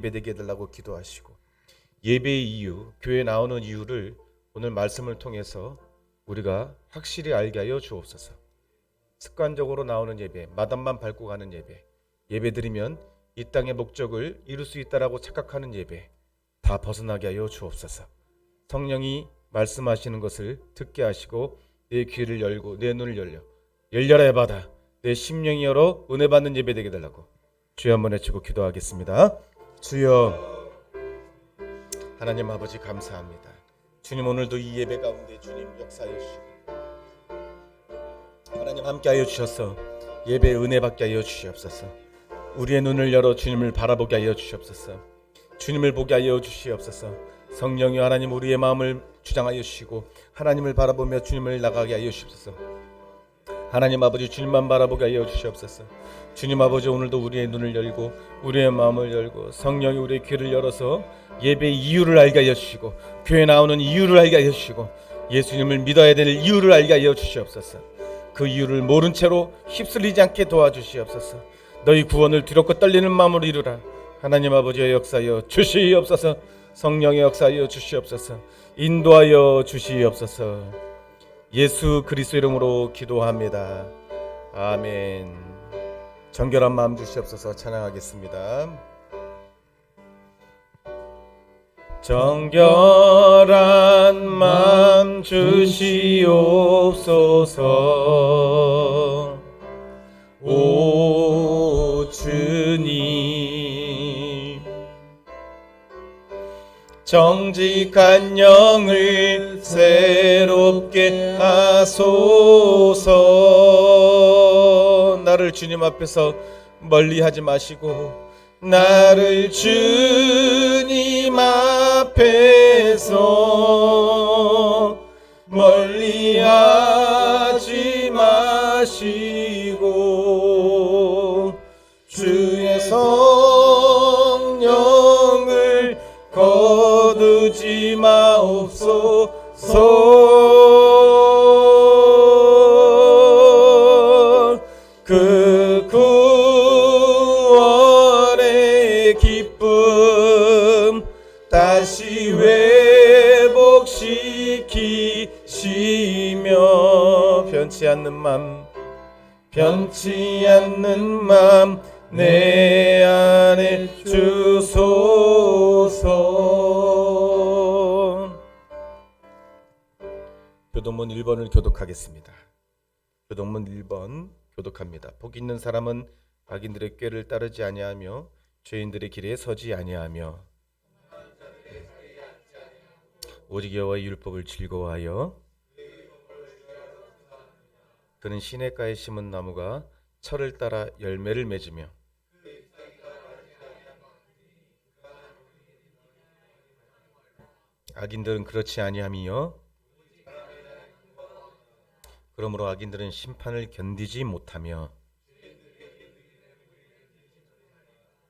예배되게 해달라고 기도하시고, 예배의 이유, 교회 나오는 이유를 오늘 말씀을 통해서 우리가 확실히 알게 하여 주옵소서. 습관적으로 나오는 예배, 마당만 밟고 가는 예배, 예배드리면 이 땅의 목적을 이룰 수 있다라고 착각하는 예배, 다 벗어나게 하여 주옵소서. 성령이 말씀하시는 것을 듣게 하시고 내 귀를 열고 내 눈을 열려라 해바다, 내 심령이 열어 은혜 받는 예배 되게 해달라고 주여 한번 외치고 기도하겠습니다. 주여, 하나님 아버지 감사합니다. 주님, 오늘도 이 예배 가운데 주님 역사하여 주시고 하나님 함께하여 주셔서 예배 은혜 받게 하여 주시옵소서. 우리의 눈을 열어 주님을 바라보게 하여 주시옵소서. 주님을 보게 하여 주시옵소서. 성령이 하나님 우리의 마음을 주장하여 주시고 하나님을 바라보며 주님을 나가게 하여 주시옵소서. 하나님 아버지, 주님만 바라보게 하여 주시옵소서. 주님 아버지, 오늘도 우리의 눈을 열고 우리의 마음을 열고 성령이 우리의 귀를 열어서 예배의 이유를 알게 하여 주시고 교회 나오는 이유를 알게 하여 주시고 예수님을 믿어야 될 이유를 알게 하여 주시옵소서. 그 이유를 모른 채로 휩쓸리지 않게 도와주시옵소서. 너희 구원을 두렵고 떨리는 마음으로 이루라. 하나님 아버지의 역사여 주시옵소서. 성령의 역사여 주시옵소서. 인도하여 주시옵소서. 예수 그리스도 이름으로 기도합니다. 아멘. 정결한 마음 주시옵소서. 찬양하겠습니다. 정결한 마음 주시옵소서. 오 주님, 정직한 영을 새롭게 하소서. 나를 주님 앞에서 멀리하지 마시고 나를 주님 앞에서 멀리하지 마시고 주의 성령을 거두지 마옵소서. 그 구원의 기쁨 다시 회복시키시며 변치 않는 맘 내 안에 주소서. 교동문 1번을 교독하겠습니다. 교동문 1번 교독합니다. 복 있는 사람은 악인들의 꾀를 따르지 아니하며 죄인들의 길에 서지 아니하며 오직 여호와의 율법을 즐거워하여 그는 시냇가에 심은 나무가 철을 따라 열매를 맺으며 악인들은 그렇지 아니하며 그러므로 악인들은 심판을 견디지 못하며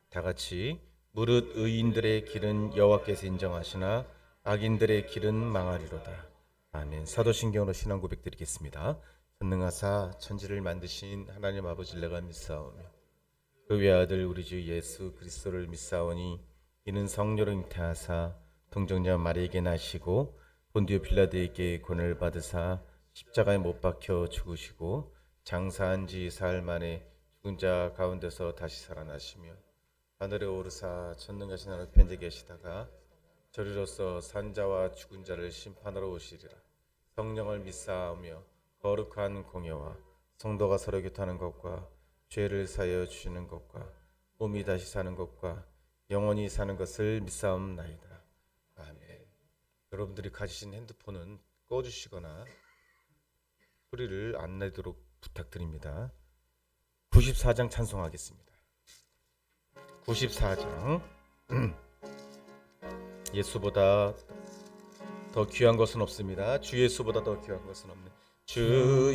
다같이 무릇 의인들의 길은 여호와께서 인정하시나 악인들의 길은 망하리로다. 아멘. 사도신경으로 신앙 고백 드리겠습니다. 전능하사 천지를 만드신 하나님 아버지를 내가 믿사오며 그 외아들 우리 주 예수 그리스도를 믿사오니 이는 성령을 잉태하사 동정녀 마리에게 나시고 본디오 빌라도에게 고난을 받으사 십자가에 못 박혀 죽으시고 장사한 지 사흘 만에 죽은 자 가운데서 다시 살아나시며 하늘에 오르사 전능하신 하나님 편에 계시다가 저리로서 산자와 죽은 자를 심판하러 오시리라. 성령을 믿사오며 거룩한 공예와 성도가 서로 교통하는 것과 죄를 사하여 주시는 것과 몸이 다시 사는 것과 영원히 사는 것을 믿사옵나이다. 아멘. 여러분들이 가지신 핸드폰은 꺼주시거나 소리를 안 내도록 부탁드립니다. 94장 찬송하겠습니다. 94장. 예수보다 더 귀한 것은 없습니다. 주 예수보다 더 귀한 것은 없네. 주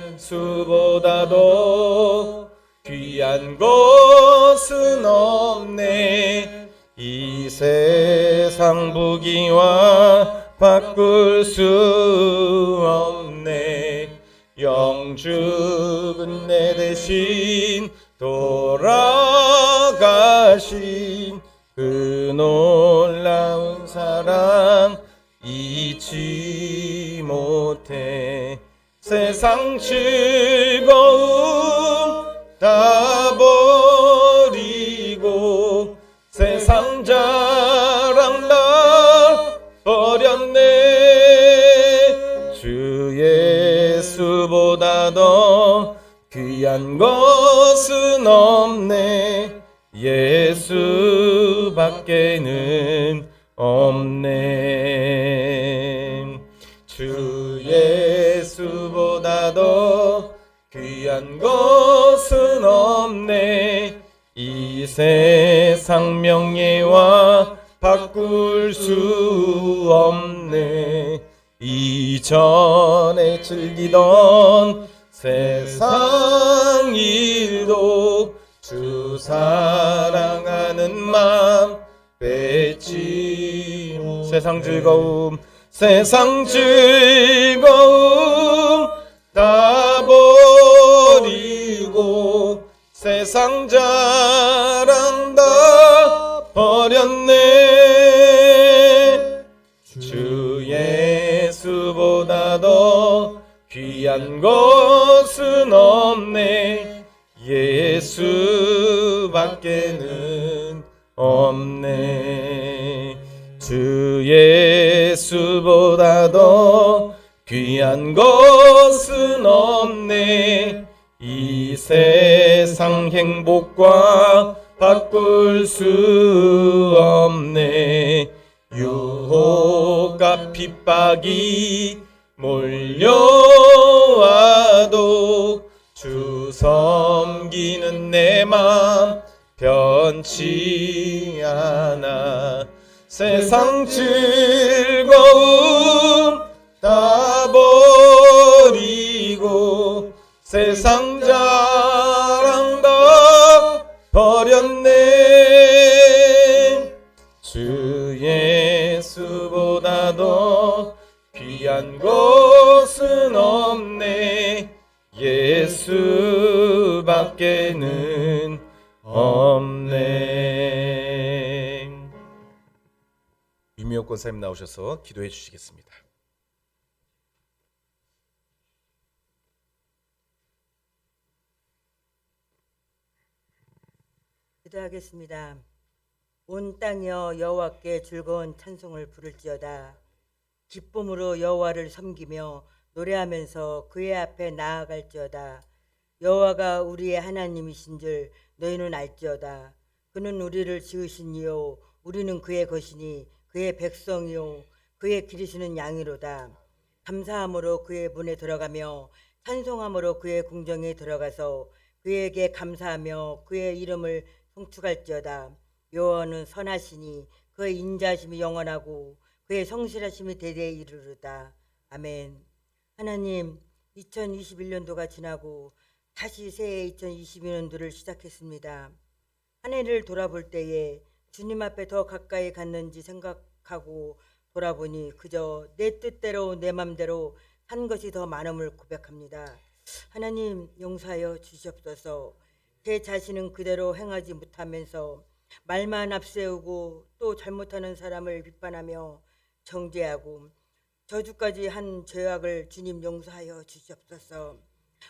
예수보다 더 귀한 것은 없네. 이 세상 부귀와 바꿀 수 없네. 영죽은 내 대신 돌아가신 그 놀라운 사랑 잊지 못해. 세상 즐거움 다 버리고 세상 자랑 나 버렸네. 주 예수보다 더 귀한 것은 없네. 예수밖에는 없네. 주 예수보다 더 귀한 것은 없네. 이 세상 명예와 바꿀 수 없네. 이전에 즐기던 세상 일도 주 사랑하는 맘 뺏지 못. 세상 즐거움 다 버리고 세상 자랑 다 버렸네. 주 예수보다 더 귀한 것은 없네. 예수밖에는 없네. 주 예수보다 더 귀한 것은 없네. 이 세상 행복과 바꿀 수 없네. 유혹과 핍박이 몰려와도 주 섬기는 내 맘 변치 않아. 세상 즐거움 다 버리고 세상 자랑 다 버렸네. 주 예수보다 더 귀한 것은 없네. 예수밖에는 없네. 유미옥 권사님 나오셔서 기도해 주시겠습니다. 기도하겠습니다. 온 땅이여 여호와께 즐거운 찬송을 부를지어다. 기쁨으로 여호와를 섬기며 노래하면서 그의 앞에 나아갈지어다. 여호와가 우리의 하나님이신 줄 너희는 알지어다. 그는 우리를 지으신 이요 우리는 그의 것이니 그의 백성이요 그의 기르시는 양이로다. 감사함으로 그의 문에 들어가며 찬송함으로 그의 궁정에 들어가서 그에게 감사하며 그의 이름을 송축할지어다. 여호와는 선하시니 그의 인자하심이 영원하고 그의 성실하심이 대대에 이르르다. 아멘. 하나님, 2021년도가 지나고 다시 새해 2022년도를 시작했습니다. 한 해를 돌아볼 때에 주님 앞에 더 가까이 갔는지 생각하고 돌아보니 그저 내 뜻대로 내 맘대로 산 것이 더 많음을 고백합니다. 하나님 용서하여 주시옵소서. 제 자신은 그대로 행하지 못하면서 말만 앞세우고 또 잘못하는 사람을 비판하며 정죄하고 저주까지 한 죄악을 주님 용서하여 주시옵소서.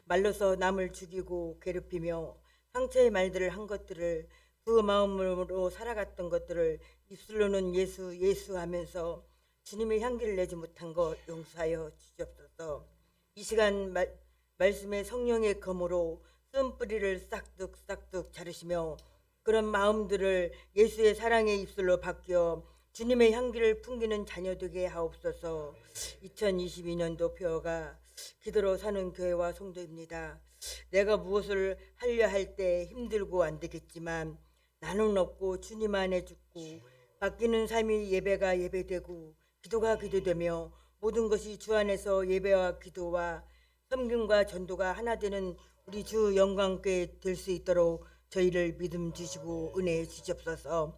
말로서 남을 죽이고 괴롭히며 상처의 말들을 한 것들을 그 마음으로 살아갔던 것들을 입술로는 예수 예수 하면서 주님의 향기를 내지 못한 것 용서하여 주시옵소서. 이 시간 말씀의 성령의 검으로 쓴뿌리를 싹둑싹둑 자르시며 그런 마음들을 예수의 사랑의 입술로 바뀌어 주님의 향기를 풍기는 자녀 되게 하옵소서. 2022년도 표어가 기도로 사는 교회와 성도입니다. 내가 무엇을 하려 할 때 힘들고 안 되겠지만 나는 없고 주님 안에 죽고 바뀌는 삶이 예배가 예배되고 기도가 기도되며 모든 것이 주 안에서 예배와 기도와 섬김과 전도가 하나 되는 우리 주 영광교회 될 수 있도록 저희를 믿음 주시고 은혜 주시옵소서.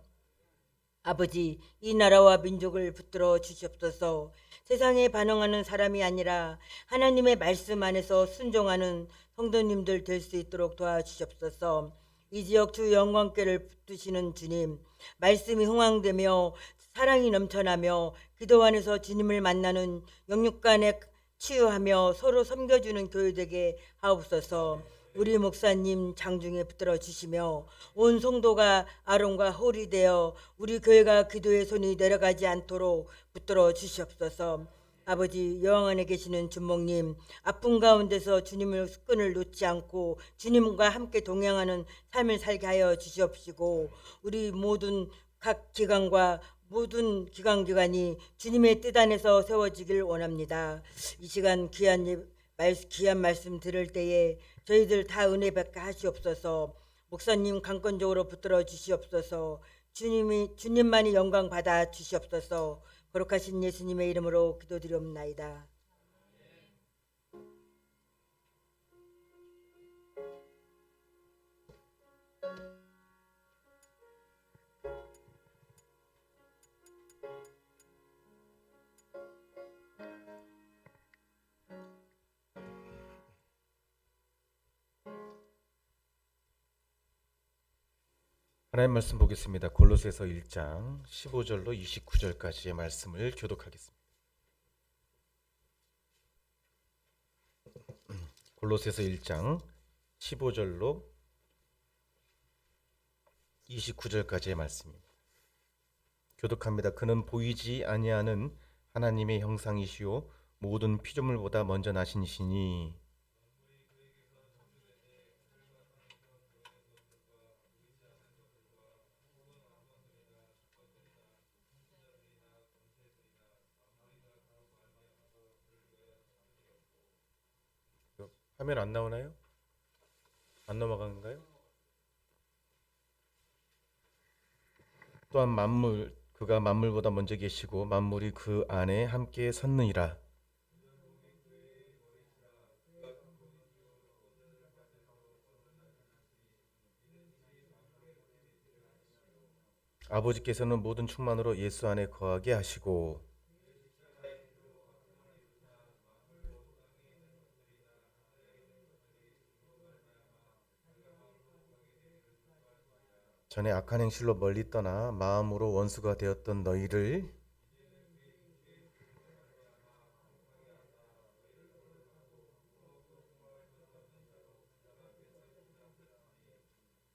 아버지, 이 나라와 민족을 붙들어 주시옵소서. 세상에 반응하는 사람이 아니라 하나님의 말씀 안에서 순종하는 성도님들 될 수 있도록 도와주시옵소서. 이 지역 주 영광께를 붙드시는 주님, 말씀이 흥황되며 사랑이 넘쳐나며 기도 안에서 주님을 만나는 영육간에 치유하며 서로 섬겨주는 교회 되게 하옵소서. 우리 목사님 장중에 붙들어 주시며 온 성도가 아론과 홀이 되어 우리 교회가 기도의 손이 내려가지 않도록 붙들어 주시옵소서. 아버지, 여왕 안에 계시는 주목님, 아픈 가운데서 주님을 끈을 놓지 않고 주님과 함께 동행하는 삶을 살게 하여 주시옵시고, 우리 모든 각 기관과 모든 기관이 주님의 뜻 안에서 세워지길 원합니다. 이 시간 귀한 말씀 들을 때에 저희들 다 은혜 받게 하시옵소서. 목사님 강권적으로 붙들어 주시옵소서. 주님만이 영광 받아 주시옵소서. 거룩하신 예수님의 이름으로 기도드리옵나이다. 하나님 말씀 보겠습니다. 골로새서 1장 15절로 29절까지의 말씀을 교독하겠습니다. 골로새서 1장 15절로 29절까지의 말씀입니다. 교독합니다. 그는 보이지 아니하는 하나님의 형상이시요 모든 피조물보다 먼저 나신 이시니 화면 안 나오나요? 안 넘어가는가요? 또한 그가 만물보다 먼저 계시고 만물이 그 안에 함께 섰느니라. 아버지께서는 모든 충만으로 예수 안에 거하게 하시고 전에 악한 행실로 멀리 떠나 마음으로 원수가 되었던 너희를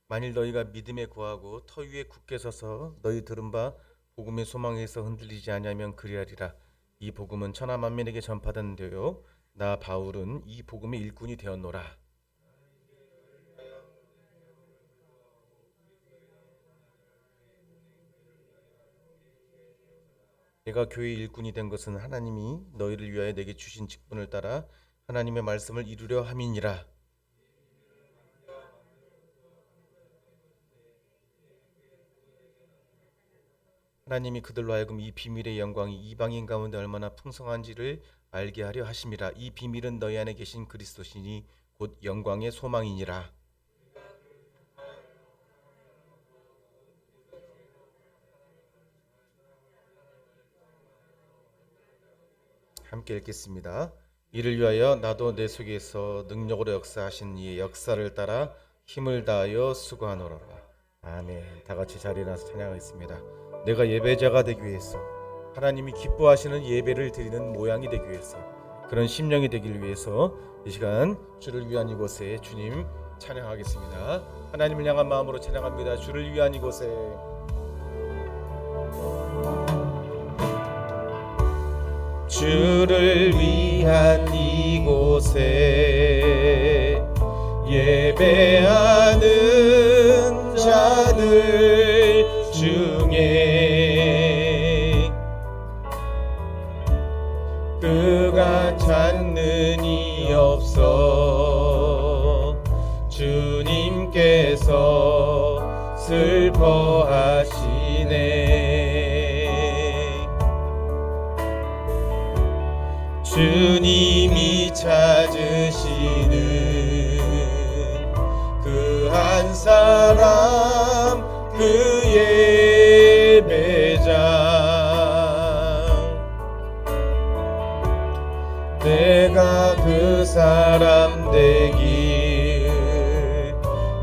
만일 너희가 믿음에 구하고 터 위에 굳게 서서 너희 들은 바 복음의 소망에서 흔들리지 아니하면 그리하리라. 이 복음은 천하 만민에게 전파된 되요 나 바울은 이 복음의 일꾼이 되었노라. 내가 교회의 일꾼이 된 것은 하나님이 너희를 위하여 내게 주신 직분을 따라 하나님의 말씀을 이루려 함이니라. 하나님이 그들로 하여금 이 비밀의 영광이 이방인 가운데 얼마나 풍성한지를 알게 하려 하심이라. 이 비밀은 너희 안에 계신 그리스도시니 곧 영광의 소망이니라. 함께 읽겠습니다. 이를 위하여 나도 내 속에서 능력으로 역사하신 이의 역사를 따라 힘을 다하여 수고하노라. 아멘. 다 같이 자리에 나서 찬양하겠습니다. 내가 예배자가 되기 위해서, 하나님이 기뻐하시는 예배를 드리는 모양이 되기 위해서, 그런 심령이 되길 위해서 이 시간 주를 위한 이곳에 주님 찬양하겠습니다. 하나님을 향한 마음으로 찬양합니다. 주를 위한 이곳에 주를 위한 이곳에 예배하는 자들 중에 그가 찾는 이 없어 주님께서 슬퍼하시네. 주님이 찾으시는 그 한 사람 그 예배자 내가 그 사람 되길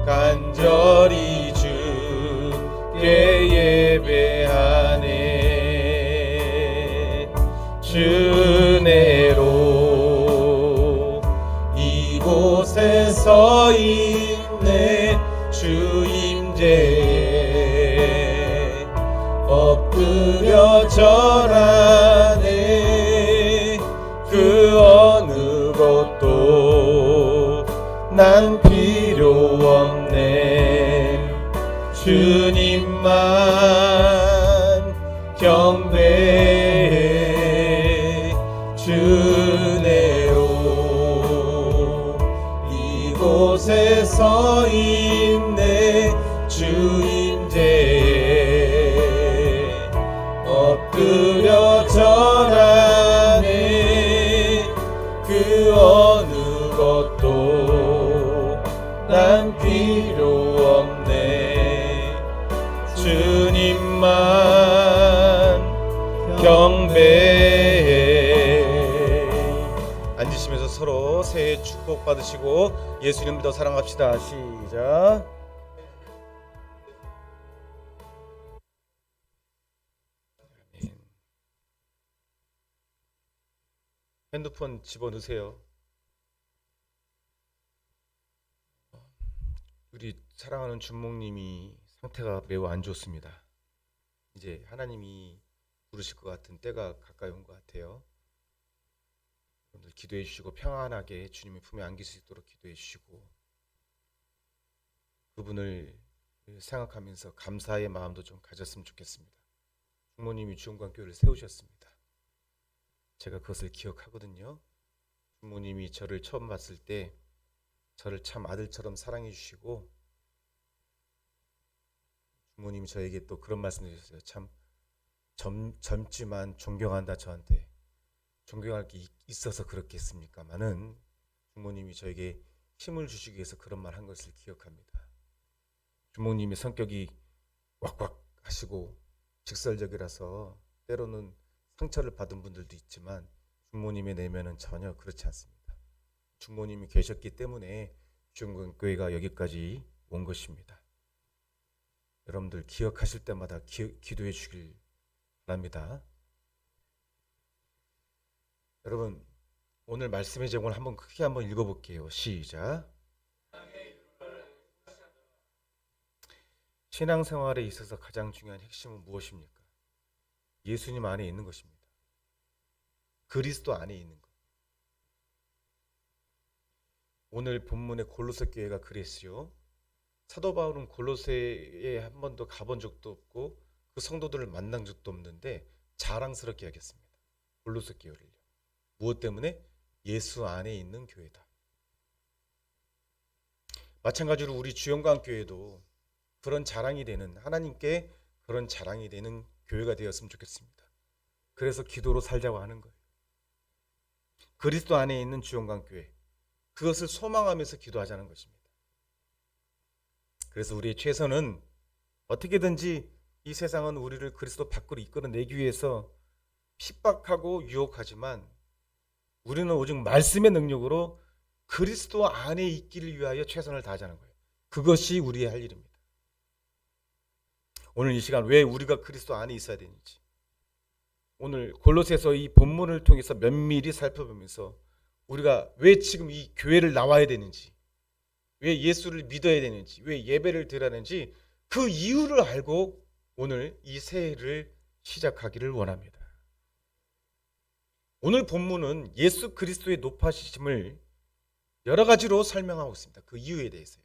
간절히 서 있네 주 임재에 엎드려 절하네 그 어느 것도 난 필요 없네 주님만 경배해 주네요 이곳에 서 있네 주 임재에 엎드려 절하네 그 어느 것도 난 필요 없네 주님만 경배해. 앉으시면서 서로 새해 축복 받으시고 예수님 믿어 사랑합시다. 시작. 핸드폰 집어넣으세요. 우리 사랑하는 준목님이 상태가 매우 안 좋습니다. 이제 하나님이 부르실 것 같은 때가 가까이 온 것 같아요. 여러분들 기도해 주시고 평안하게 주님의 품에 안길 수 있도록 기도해 주시고 그분을 생각하면서 감사의 마음도 좀 가졌으면 좋겠습니다. 부모님이 주영광교회를 세우셨습니다. 제가 그것을 기억하거든요. 부모님이 저를 처음 봤을 때 저를 참 아들처럼 사랑해 주시고 부모님이 저에게 또 그런 말씀을 해주셨어요. 참 젊지만 존경한다. 저한테 존경할 게 있어서 그렇겠습니까마는 부모님이 저에게 힘을 주시기 위해서 그런 말 한 것을 기억합니다. 부모님의 성격이 왁왁 하시고 직설적이라서 때로는 상처를 받은 분들도 있지만 부모님의 내면은 전혀 그렇지 않습니다. 부모님이 계셨기 때문에 주영광교회가 여기까지 온 것입니다. 여러분들 기억하실 때마다 기도해 주길 바랍니다. 여러분 오늘 말씀의 제목을 한번 크게 한번 읽어볼게요. 시작. 신앙생활에 있어서 가장 중요한 핵심은 무엇입니까? 예수님 안에 있는 것입니다. 그리스도 안에 있는 것. 오늘 본문의 골로새 교회가 그랬어요. 사도 바울은 골로새에 한 번도 가본 적도 없고 그 성도들을 만난 적도 없는데 자랑스럽게 하겠습니다. 골로새 교회를요. 무엇 때문에? 예수 안에 있는 교회다. 마찬가지로 우리 주영광교회도 그런 자랑이 되는, 하나님께 그런 자랑이 되는 교회가 되었으면 좋겠습니다. 그래서 기도로 살자고 하는 거예요. 그리스도 안에 있는 주영광교회, 그것을 소망하면서 기도하자는 것입니다. 그래서 우리의 최선은 어떻게든지 이 세상은 우리를 그리스도 밖으로 이끌어내기 위해서 핍박하고 유혹하지만 우리는 오직 말씀의 능력으로 그리스도 안에 있기를 위하여 최선을 다하자는 거예요. 그것이 우리의 할 일입니다. 오늘 이 시간 왜 우리가 그리스도 안에 있어야 되는지, 오늘 골로새서 이 본문을 통해서 면밀히 살펴보면서 우리가 왜 지금 이 교회를 나와야 되는지, 왜 예수를 믿어야 되는지, 왜 예배를 드려야 되는지 그 이유를 알고 오늘 이 새해를 시작하기를 원합니다. 오늘 본문은 예수 그리스도의 높아지심을 여러 가지로 설명하고 있습니다. 그 이유에 대해서요.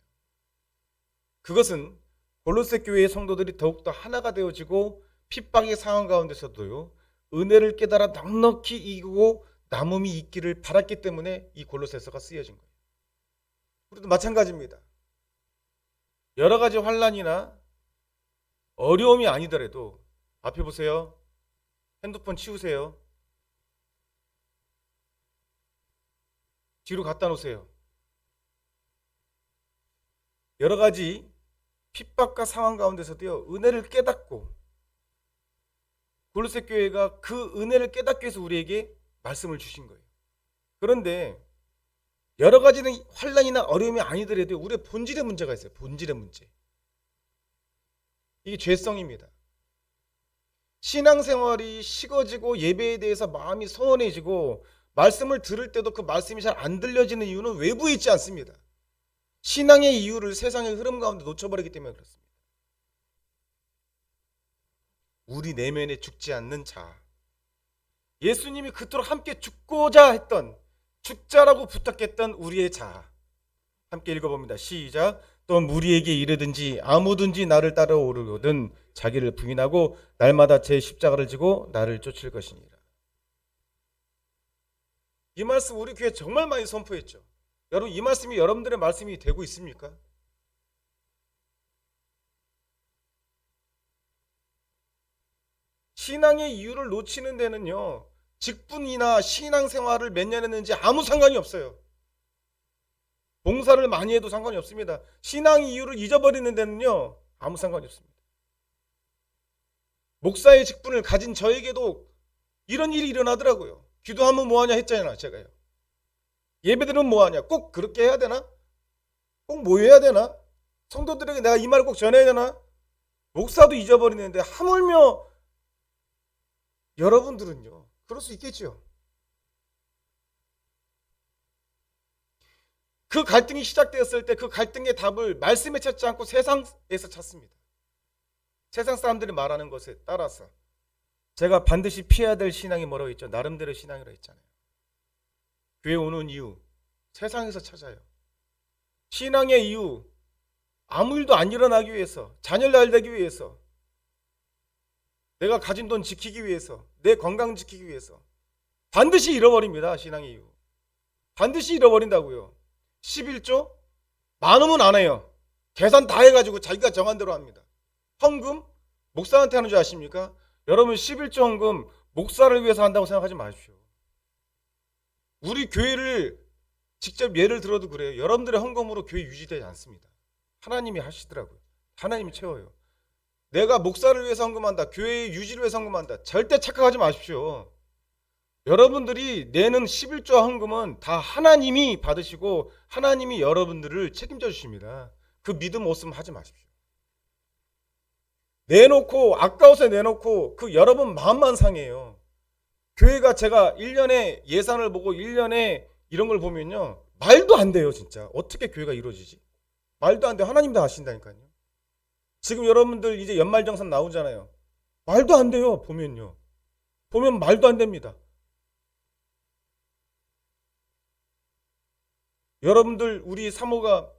그것은 골로새 교회의 성도들이 더욱더 하나가 되어지고 핍박의 상황 가운데서도요, 은혜를 깨달아 넉넉히 이기고 남음이 있기를 바랐기 때문에 이 골로새서가 쓰여진 거예요. 우리도 마찬가지입니다. 여러 가지 환난이나 어려움이 아니더라도 앞에 보세요. 핸드폰 치우세요. 뒤로 갖다 놓으세요. 여러 가지 핍박과 상황 가운데서도요, 은혜를 깨닫고, 골로새 교회가 그 은혜를 깨닫기 위해서 우리에게 말씀을 주신 거예요. 그런데 여러 가지는 환난이나 어려움이 아니더라도 우리의 본질의 문제가 있어요. 본질의 문제. 이게 죄성입니다. 신앙생활이 식어지고 예배에 대해서 마음이 소원해지고 말씀을 들을 때도 그 말씀이 잘 안 들려지는 이유는 외부에 있지 않습니다. 신앙의 이유를 세상의 흐름 가운데 놓쳐버리기 때문에 그렇습니다. 우리 내면에 죽지 않는 자, 예수님이 그토록 함께 죽고자 했던, 죽자라고 부탁했던 우리의 자, 함께 읽어봅니다. 시작. 또 무리에게 이르든지 아무든지 나를 따라오르거든 자기를 부인하고 날마다 제 십자가를 지고 나를 쫓을 것이니라. 이 말씀 우리 교회 정말 많이 선포했죠. 여러분, 이 말씀이 여러분들의 말씀이 되고 있습니까? 신앙의 이유를 놓치는 데는요, 직분이나 신앙생활을 몇 년 했는지 아무 상관이 없어요. 봉사를 많이 해도 상관이 없습니다. 신앙의 이유를 잊어버리는 데는요, 아무 상관이 없습니다. 목사의 직분을 가진 저에게도 이런 일이 일어나더라고요. 기도하면 뭐하냐 했잖아요, 제가요. 예배드리면 뭐하냐? 꼭 그렇게 해야 되나? 꼭 모여야 되나? 성도들에게 내가 이 말을 꼭 전해야 되나? 목사도 잊어버리는데 하물며 여러분들은요, 그럴 수 있겠죠. 그 갈등이 시작되었을 때 그 갈등의 답을 말씀에 찾지 않고 세상에서 찾습니다. 세상 사람들이 말하는 것에 따라서. 제가 반드시 피해야 될 신앙이 뭐라고 했죠? 나름대로 신앙이라고 했잖아요. 교회 오는 이유, 세상에서 찾아요. 신앙의 이유, 아무 일도 안 일어나기 위해서, 자녀를 잘 되기 위해서, 내가 가진 돈 지키기 위해서, 내 건강 지키기 위해서 반드시 잃어버립니다. 신앙의 이유 반드시 잃어버린다고요. 11조 많으면 안 해요. 계산 다 해가지고 자기가 정한 대로 합니다. 헌금 목사한테 하는 줄 아십니까? 여러분, 11조 헌금 목사를 위해서 한다고 생각하지 마십시오. 우리 교회를 직접 예를 들어도 그래요. 여러분들의 헌금으로 교회 유지되지 않습니다. 하나님이 하시더라고요. 하나님이 채워요. 내가 목사를 위해서 헌금한다, 교회의 유지를 위해서 헌금한다, 절대 착각하지 마십시오. 여러분들이 내는 11조 헌금은 다 하나님이 받으시고 하나님이 여러분들을 책임져 주십니다. 그 믿음 없으면 하지 마십시오. 내놓고 아까워서 내놓고 그 여러분 마음만 상해요. 교회가 제가 1년에 예산을 보고 1년에 이런 걸 보면요, 말도 안 돼요. 진짜 어떻게 교회가 이루어지지? 말도 안 돼. 하나님 다 아신다니까요. 지금 여러분들 이제 연말정산 나오잖아요. 말도 안 돼요. 보면요, 보면 말도 안 됩니다. 여러분들 우리 사모가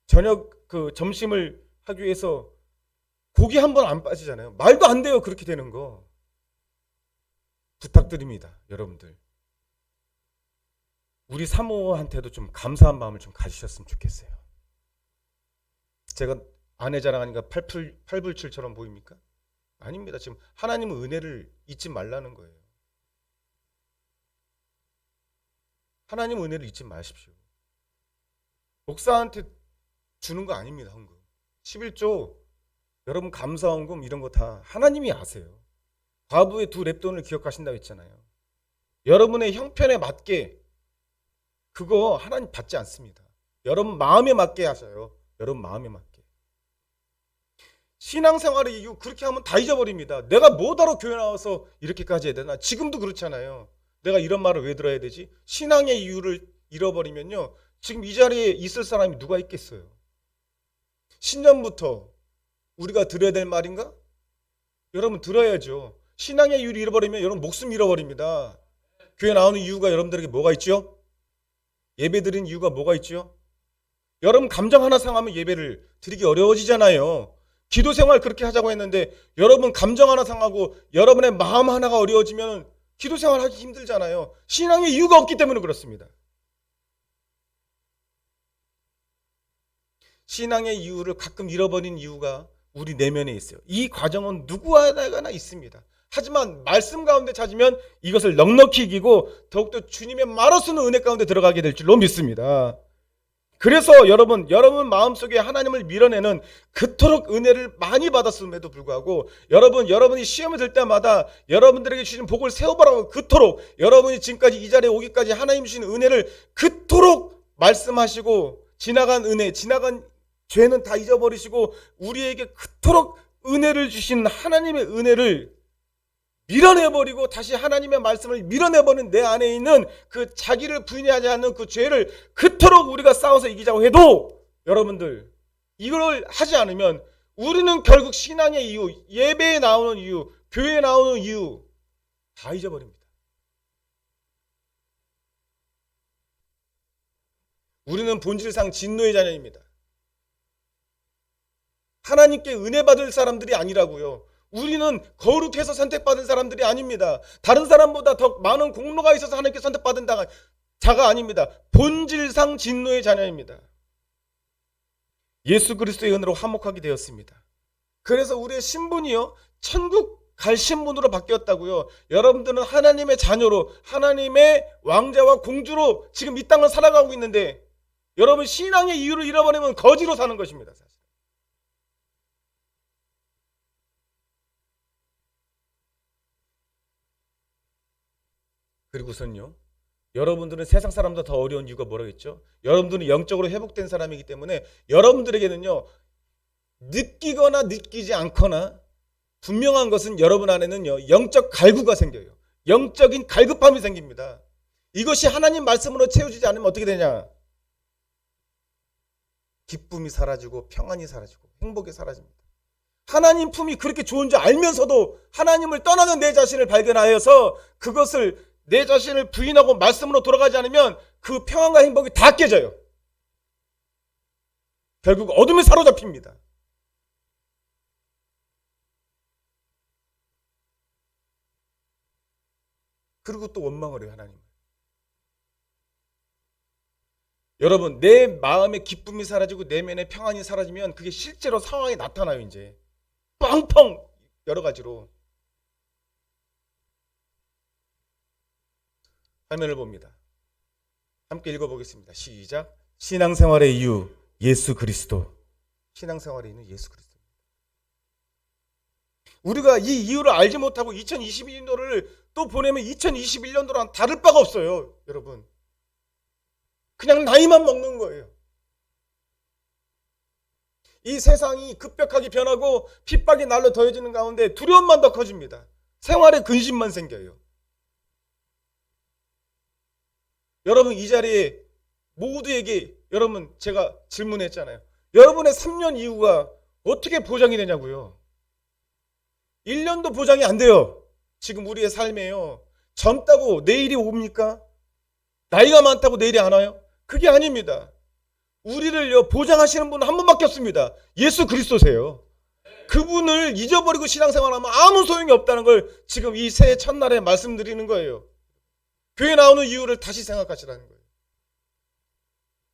저녁 점심을 하기 위해서 고기 한 번 안 빠지잖아요. 말도 안 돼요. 그렇게 되는 거. 부탁드립니다. 여러분들, 우리 사모한테도 좀 감사한 마음을 좀 가지셨으면 좋겠어요. 제가 아내 자랑하니까 팔불출처럼 보입니까? 아닙니다. 지금 하나님의 은혜를 잊지 말라는 거예요. 하나님의 은혜를 잊지 마십시오. 목사한테 주는 거 아닙니다. 헌금 11조 여러분 감사헌금 이런 거 다 하나님이 아세요. 과부의 2 렙돈을 기억하신다고 했잖아요. 여러분의 형편에 맞게 그거 하나님 받지 않습니다. 여러분 마음에 맞게 하셔요. 여러분 마음에 맞게. 신앙생활의 이유 그렇게 하면 다 잊어버립니다. 내가 뭐하러 교회 나와서 이렇게까지 해야 되나? 지금도 그렇잖아요. 내가 이런 말을 왜 들어야 되지? 신앙의 이유를 잃어버리면요, 지금 이 자리에 있을 사람이 누가 있겠어요? 신년부터 우리가 들어야 될 말인가? 여러분 들어야죠. 신앙의 이유를 잃어버리면 여러분 목숨 잃어버립니다. 교회 나오는 이유가 여러분들에게 뭐가 있죠? 예배 드리는 이유가 뭐가 있죠? 여러분 감정 하나 상하면 예배를 드리기 어려워지잖아요. 기도 생활 그렇게 하자고 했는데 여러분 감정 하나 상하고 여러분의 마음 하나가 어려워지면 기도 생활 하기 힘들잖아요. 신앙의 이유가 없기 때문에 그렇습니다. 신앙의 이유를 가끔 잃어버린 이유가 우리 내면에 있어요. 이 과정은 누구에게나 있습니다. 하지만 말씀 가운데 찾으면 이것을 넉넉히 이기고 더욱더 주님의 말로 쓰는 은혜 가운데 들어가게 될 줄로 믿습니다. 그래서 여러분 마음속에 하나님을 밀어내는 그토록 은혜를 많이 받았음에도 불구하고 여러분이 시험을 들 때마다 여러분들에게 주신 복을 세워보라고 그토록 여러분이 지금까지 이 자리에 오기까지 하나님 주신 은혜를 그토록 말씀하시고 지나간 은혜, 지나간 죄는 다 잊어버리시고 우리에게 그토록 은혜를 주신 하나님의 은혜를 밀어내버리고 다시 하나님의 말씀을 밀어내버린 내 안에 있는 그 자기를 부인하지 않는 그 죄를 그토록 우리가 싸워서 이기자고 해도 여러분들 이걸 하지 않으면 우리는 결국 신앙의 이유, 예배에 나오는 이유, 교회에 나오는 이유 다 잊어버립니다. 우리는 본질상 진노의 자녀입니다. 하나님께 은혜 받을 사람들이 아니라고요. 우리는 거룩해서 선택받은 사람들이 아닙니다. 다른 사람보다 더 많은 공로가 있어서 하나님께 선택받은 자가 아닙니다. 본질상 진노의 자녀입니다. 예수 그리스도의 은혜로 화목하게 되었습니다. 그래서 우리의 신분이요, 천국 갈 신분으로 바뀌었다고요. 여러분들은 하나님의 자녀로, 하나님의 왕자와 공주로 지금 이 땅을 살아가고 있는데, 여러분 신앙의 이유를 잃어버리면 거지로 사는 것입니다. 사실. 그리고선요, 여러분들은 세상 사람보다 더 어려운 이유가 뭐라겠죠? 여러분들은 영적으로 회복된 사람이기 때문에 여러분들에게는요, 느끼거나 느끼지 않거나 분명한 것은 여러분 안에는요, 영적 갈구가 생겨요. 영적인 갈급함이 생깁니다. 이것이 하나님 말씀으로 채워지지 않으면 어떻게 되냐? 기쁨이 사라지고 평안이 사라지고 행복이 사라집니다. 하나님 품이 그렇게 좋은 줄 알면서도 하나님을 떠나는 내 자신을 발견하여서 그것을 내 자신을 부인하고 말씀으로 돌아가지 않으면 그 평안과 행복이 다 깨져요. 결국 어둠에 사로잡힙니다. 그리고 또 원망을 해요, 하나님. 여러분, 내 마음의 기쁨이 사라지고 내면의 평안이 사라지면 그게 실제로 상황에 나타나요. 이제 뻥뻥 여러 가지로. 화면을 봅니다. 함께 읽어보겠습니다. 시작. 신앙생활의 이유 예수 그리스도. 신앙생활의 이유는 예수 그리스도. 우리가 이 이유를 알지 못하고 2022년도를 또 보내면 2021년도랑 다를 바가 없어요. 여러분, 그냥 나이만 먹는 거예요. 이 세상이 급격하게 변하고 핍박이 날로 더해지는 가운데 두려움만 더 커집니다. 생활에 근심만 생겨요. 여러분, 이 자리에 모두에게 여러분 제가 질문했잖아요. 여러분의 3년 이후가 어떻게 보장이 되냐고요. 1년도 보장이 안 돼요. 지금 우리의 삶에요. 젊다고 내일이 옵니까? 나이가 많다고 내일이 안 와요? 그게 아닙니다. 우리를요 보장하시는 분은 한 분밖에 없습니다. 예수 그리스도세요. 그분을 잊어버리고 신앙생활하면 아무 소용이 없다는 걸 지금 이 새해 첫날에 말씀드리는 거예요. 교회 나오는 이유를 다시 생각하시라는 거예요.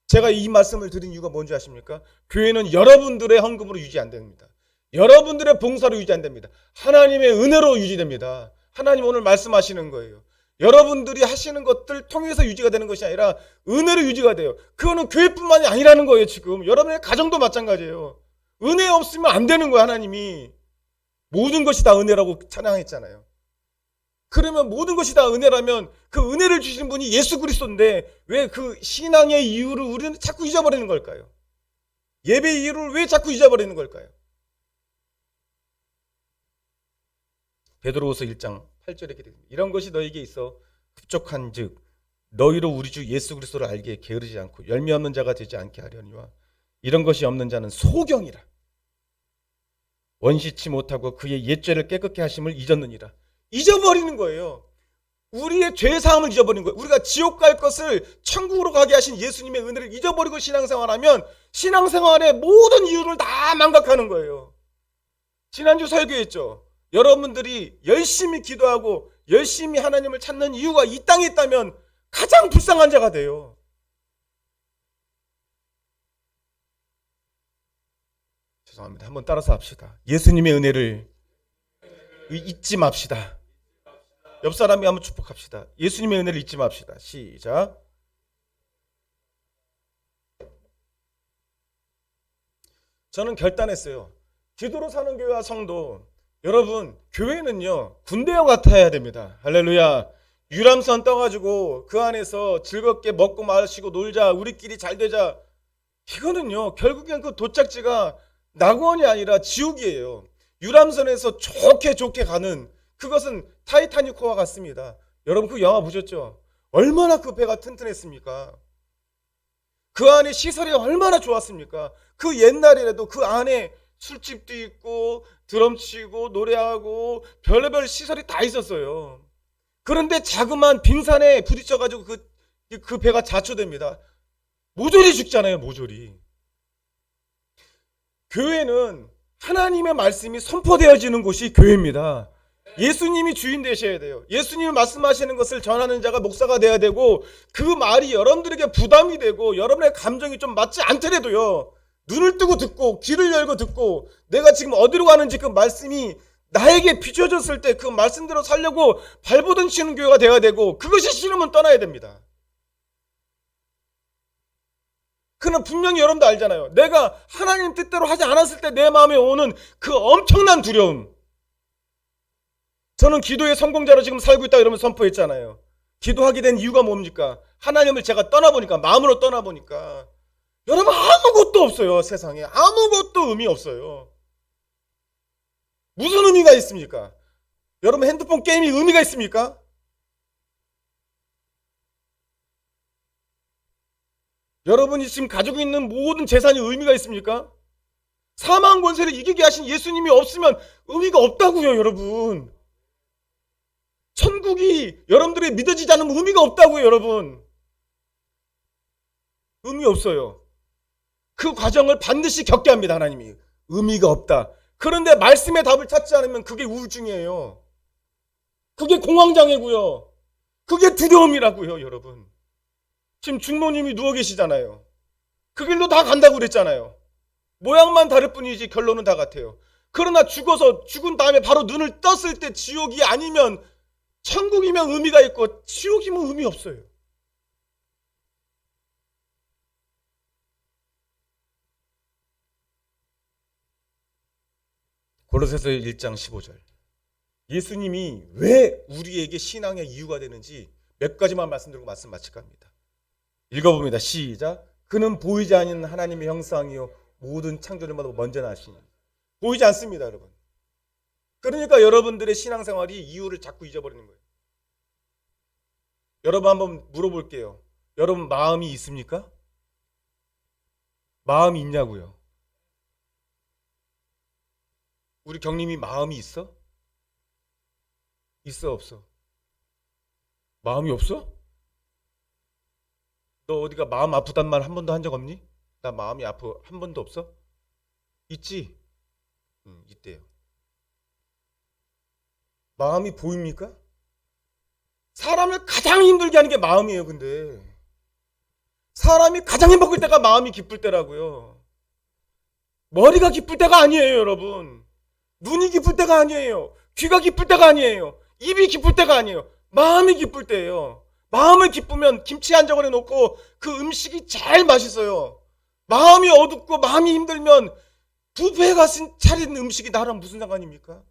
제가 이 말씀을 드린 이유가 뭔지 아십니까? 교회는 여러분들의 헌금으로 유지 안 됩니다. 여러분들의 봉사로 유지 안 됩니다. 하나님의 은혜로 유지됩니다. 하나님 오늘 말씀하시는 거예요. 여러분들이 하시는 것들 통해서 유지가 되는 것이 아니라 은혜로 유지가 돼요. 그거는 교회뿐만이 아니라는 거예요. 지금 여러분의 가정도 마찬가지예요. 은혜 없으면 안 되는 거예요. 하나님이 모든 것이 다 은혜라고 찬양했잖아요. 그러면 모든 것이 다 은혜라면 그 은혜를 주신 분이 예수 그리스도인데 왜 그 신앙의 이유를 우리는 자꾸 잊어버리는 걸까요? 예배의 이유를 왜 자꾸 잊어버리는 걸까요? 베드로후서 1장 8절에 이렇게 됩니다. 이런 것이 너에게 있어 흡족한즉 너희로 우리 주 예수 그리스도를 알기에 게으르지 않고 열매 없는 자가 되지 않게 하려니와 이런 것이 없는 자는 소경이라. 원시치 못하고 그의 옛죄를 깨끗게 하심을 잊었느니라. 잊어버리는 거예요. 우리의 죄사함을 잊어버리는 거예요. 우리가 지옥 갈 것을 천국으로 가게 하신 예수님의 은혜를 잊어버리고 신앙생활하면 신앙생활의 모든 이유를 다 망각하는 거예요. 지난주 설교했죠. 여러분들이 열심히 기도하고 열심히 하나님을 찾는 이유가 이 땅에 있다면 가장 불쌍한 자가 돼요. 죄송합니다. 한번 따라서 합시다. 예수님의 은혜를 잊지 맙시다. 옆 사람이 한번 축복합시다. 예수님의 은혜를 잊지 맙시다. 시작. 저는 결단했어요. 기도로 사는 교회와 성도, 여러분 교회는요 군대와 같아야 됩니다. 할렐루야. 유람선 떠가지고 그 안에서 즐겁게 먹고 마시고 놀자, 우리끼리 잘 되자, 이거는요 결국엔 그 도착지가 낙원이 아니라 지옥이에요. 유람선에서 좋게 가는 그것은 타이타닉호와 같습니다. 여러분 그 영화 보셨죠? 얼마나 그 배가 튼튼했습니까? 그 안에 시설이 얼마나 좋았습니까? 그 옛날이라도 그 안에 술집도 있고 드럼 치고 노래하고 별의별 시설이 다 있었어요. 그런데 자그마한 빙산에 부딪혀가지고 그 배가 자초됩니다. 모조리 죽잖아요, 모조리. 교회는 하나님의 말씀이 선포되어지는 곳이 교회입니다. 예수님이 주인 되셔야 돼요. 예수님이 말씀하시는 것을 전하는 자가 목사가 돼야 되고, 그 말이 여러분들에게 부담이 되고 여러분의 감정이 좀 맞지 않더라도요, 눈을 뜨고 듣고 귀를 열고 듣고 내가 지금 어디로 가는지 그 말씀이 나에게 비춰졌을 때 그 말씀대로 살려고 발버둥 치는 교회가 돼야 되고, 그것이 싫으면 떠나야 됩니다. 그러나 분명히 여러분도 알잖아요. 내가 하나님 뜻대로 하지 않았을 때 내 마음에 오는 그 엄청난 두려움. 저는 기도의 성공자로 지금 살고 있다 이러면서 선포했잖아요. 기도하게 된 이유가 뭡니까? 하나님을 제가 떠나보니까, 마음으로 떠나보니까 여러분 아무것도 없어요. 세상에 아무것도 의미 없어요. 무슨 의미가 있습니까? 여러분 핸드폰 게임이 의미가 있습니까? 여러분이 지금 가지고 있는 모든 재산이 의미가 있습니까? 사망 권세를 이기게 하신 예수님이 없으면 의미가 없다고요, 여러분. 천국이 여러분들이 믿어지지 않으면 의미가 없다고요, 여러분. 의미 없어요. 그 과정을 반드시 겪게 합니다, 하나님이. 의미가 없다. 그런데 말씀의 답을 찾지 않으면 그게 우울증이에요. 그게 공황장애고요. 그게 두려움이라고요, 여러분. 지금 중모님이 누워 계시잖아요. 그 길로 다 간다고 그랬잖아요. 모양만 다를 뿐이지 결론은 다 같아요. 그러나 죽은 다음에 바로 눈을 떴을 때 지옥이 아니면, 천국이면 의미가 있고 지옥이면 의미 없어요. 골로새서 1장 15절. 예수님이 왜 우리에게 신앙의 이유가 되는지 몇 가지만 말씀드리고 말씀 마칠까 합니다. 읽어봅니다. 시작. 그는 보이지 않는 하나님의 형상이요 모든 창조물보다 먼저 나시니. 보이지 않습니다, 여러분. 그러니까 여러분들의 신앙생활이 이유를 자꾸 잊어버리는 거예요. 여러분 한번 물어볼게요. 여러분 마음이 있습니까? 마음이 있냐고요? 우리 경림이 마음이 있어? 있어 없어? 마음이 없어? 너 어디가 마음 아프단 말 한 번도 한 적 없니? 나 마음이 아프 한 번도 없어? 있지? 있대요. 마음이 보입니까? 사람을 가장 힘들게 하는 게 마음이에요. 근데 사람이 가장 행복할 때가 마음이 기쁠 때라고요. 머리가 기쁠 때가 아니에요, 여러분. 눈이 기쁠 때가 아니에요. 귀가 기쁠 때가 아니에요. 입이 기쁠 때가 아니에요. 마음이 기쁠 때예요. 마음을 기쁘면 김치 한 덩어리 놓고 그 음식이 제일 맛있어요. 마음이 어둡고 마음이 힘들면 뷔페가 차린 음식이 나랑 무슨 상관입니까?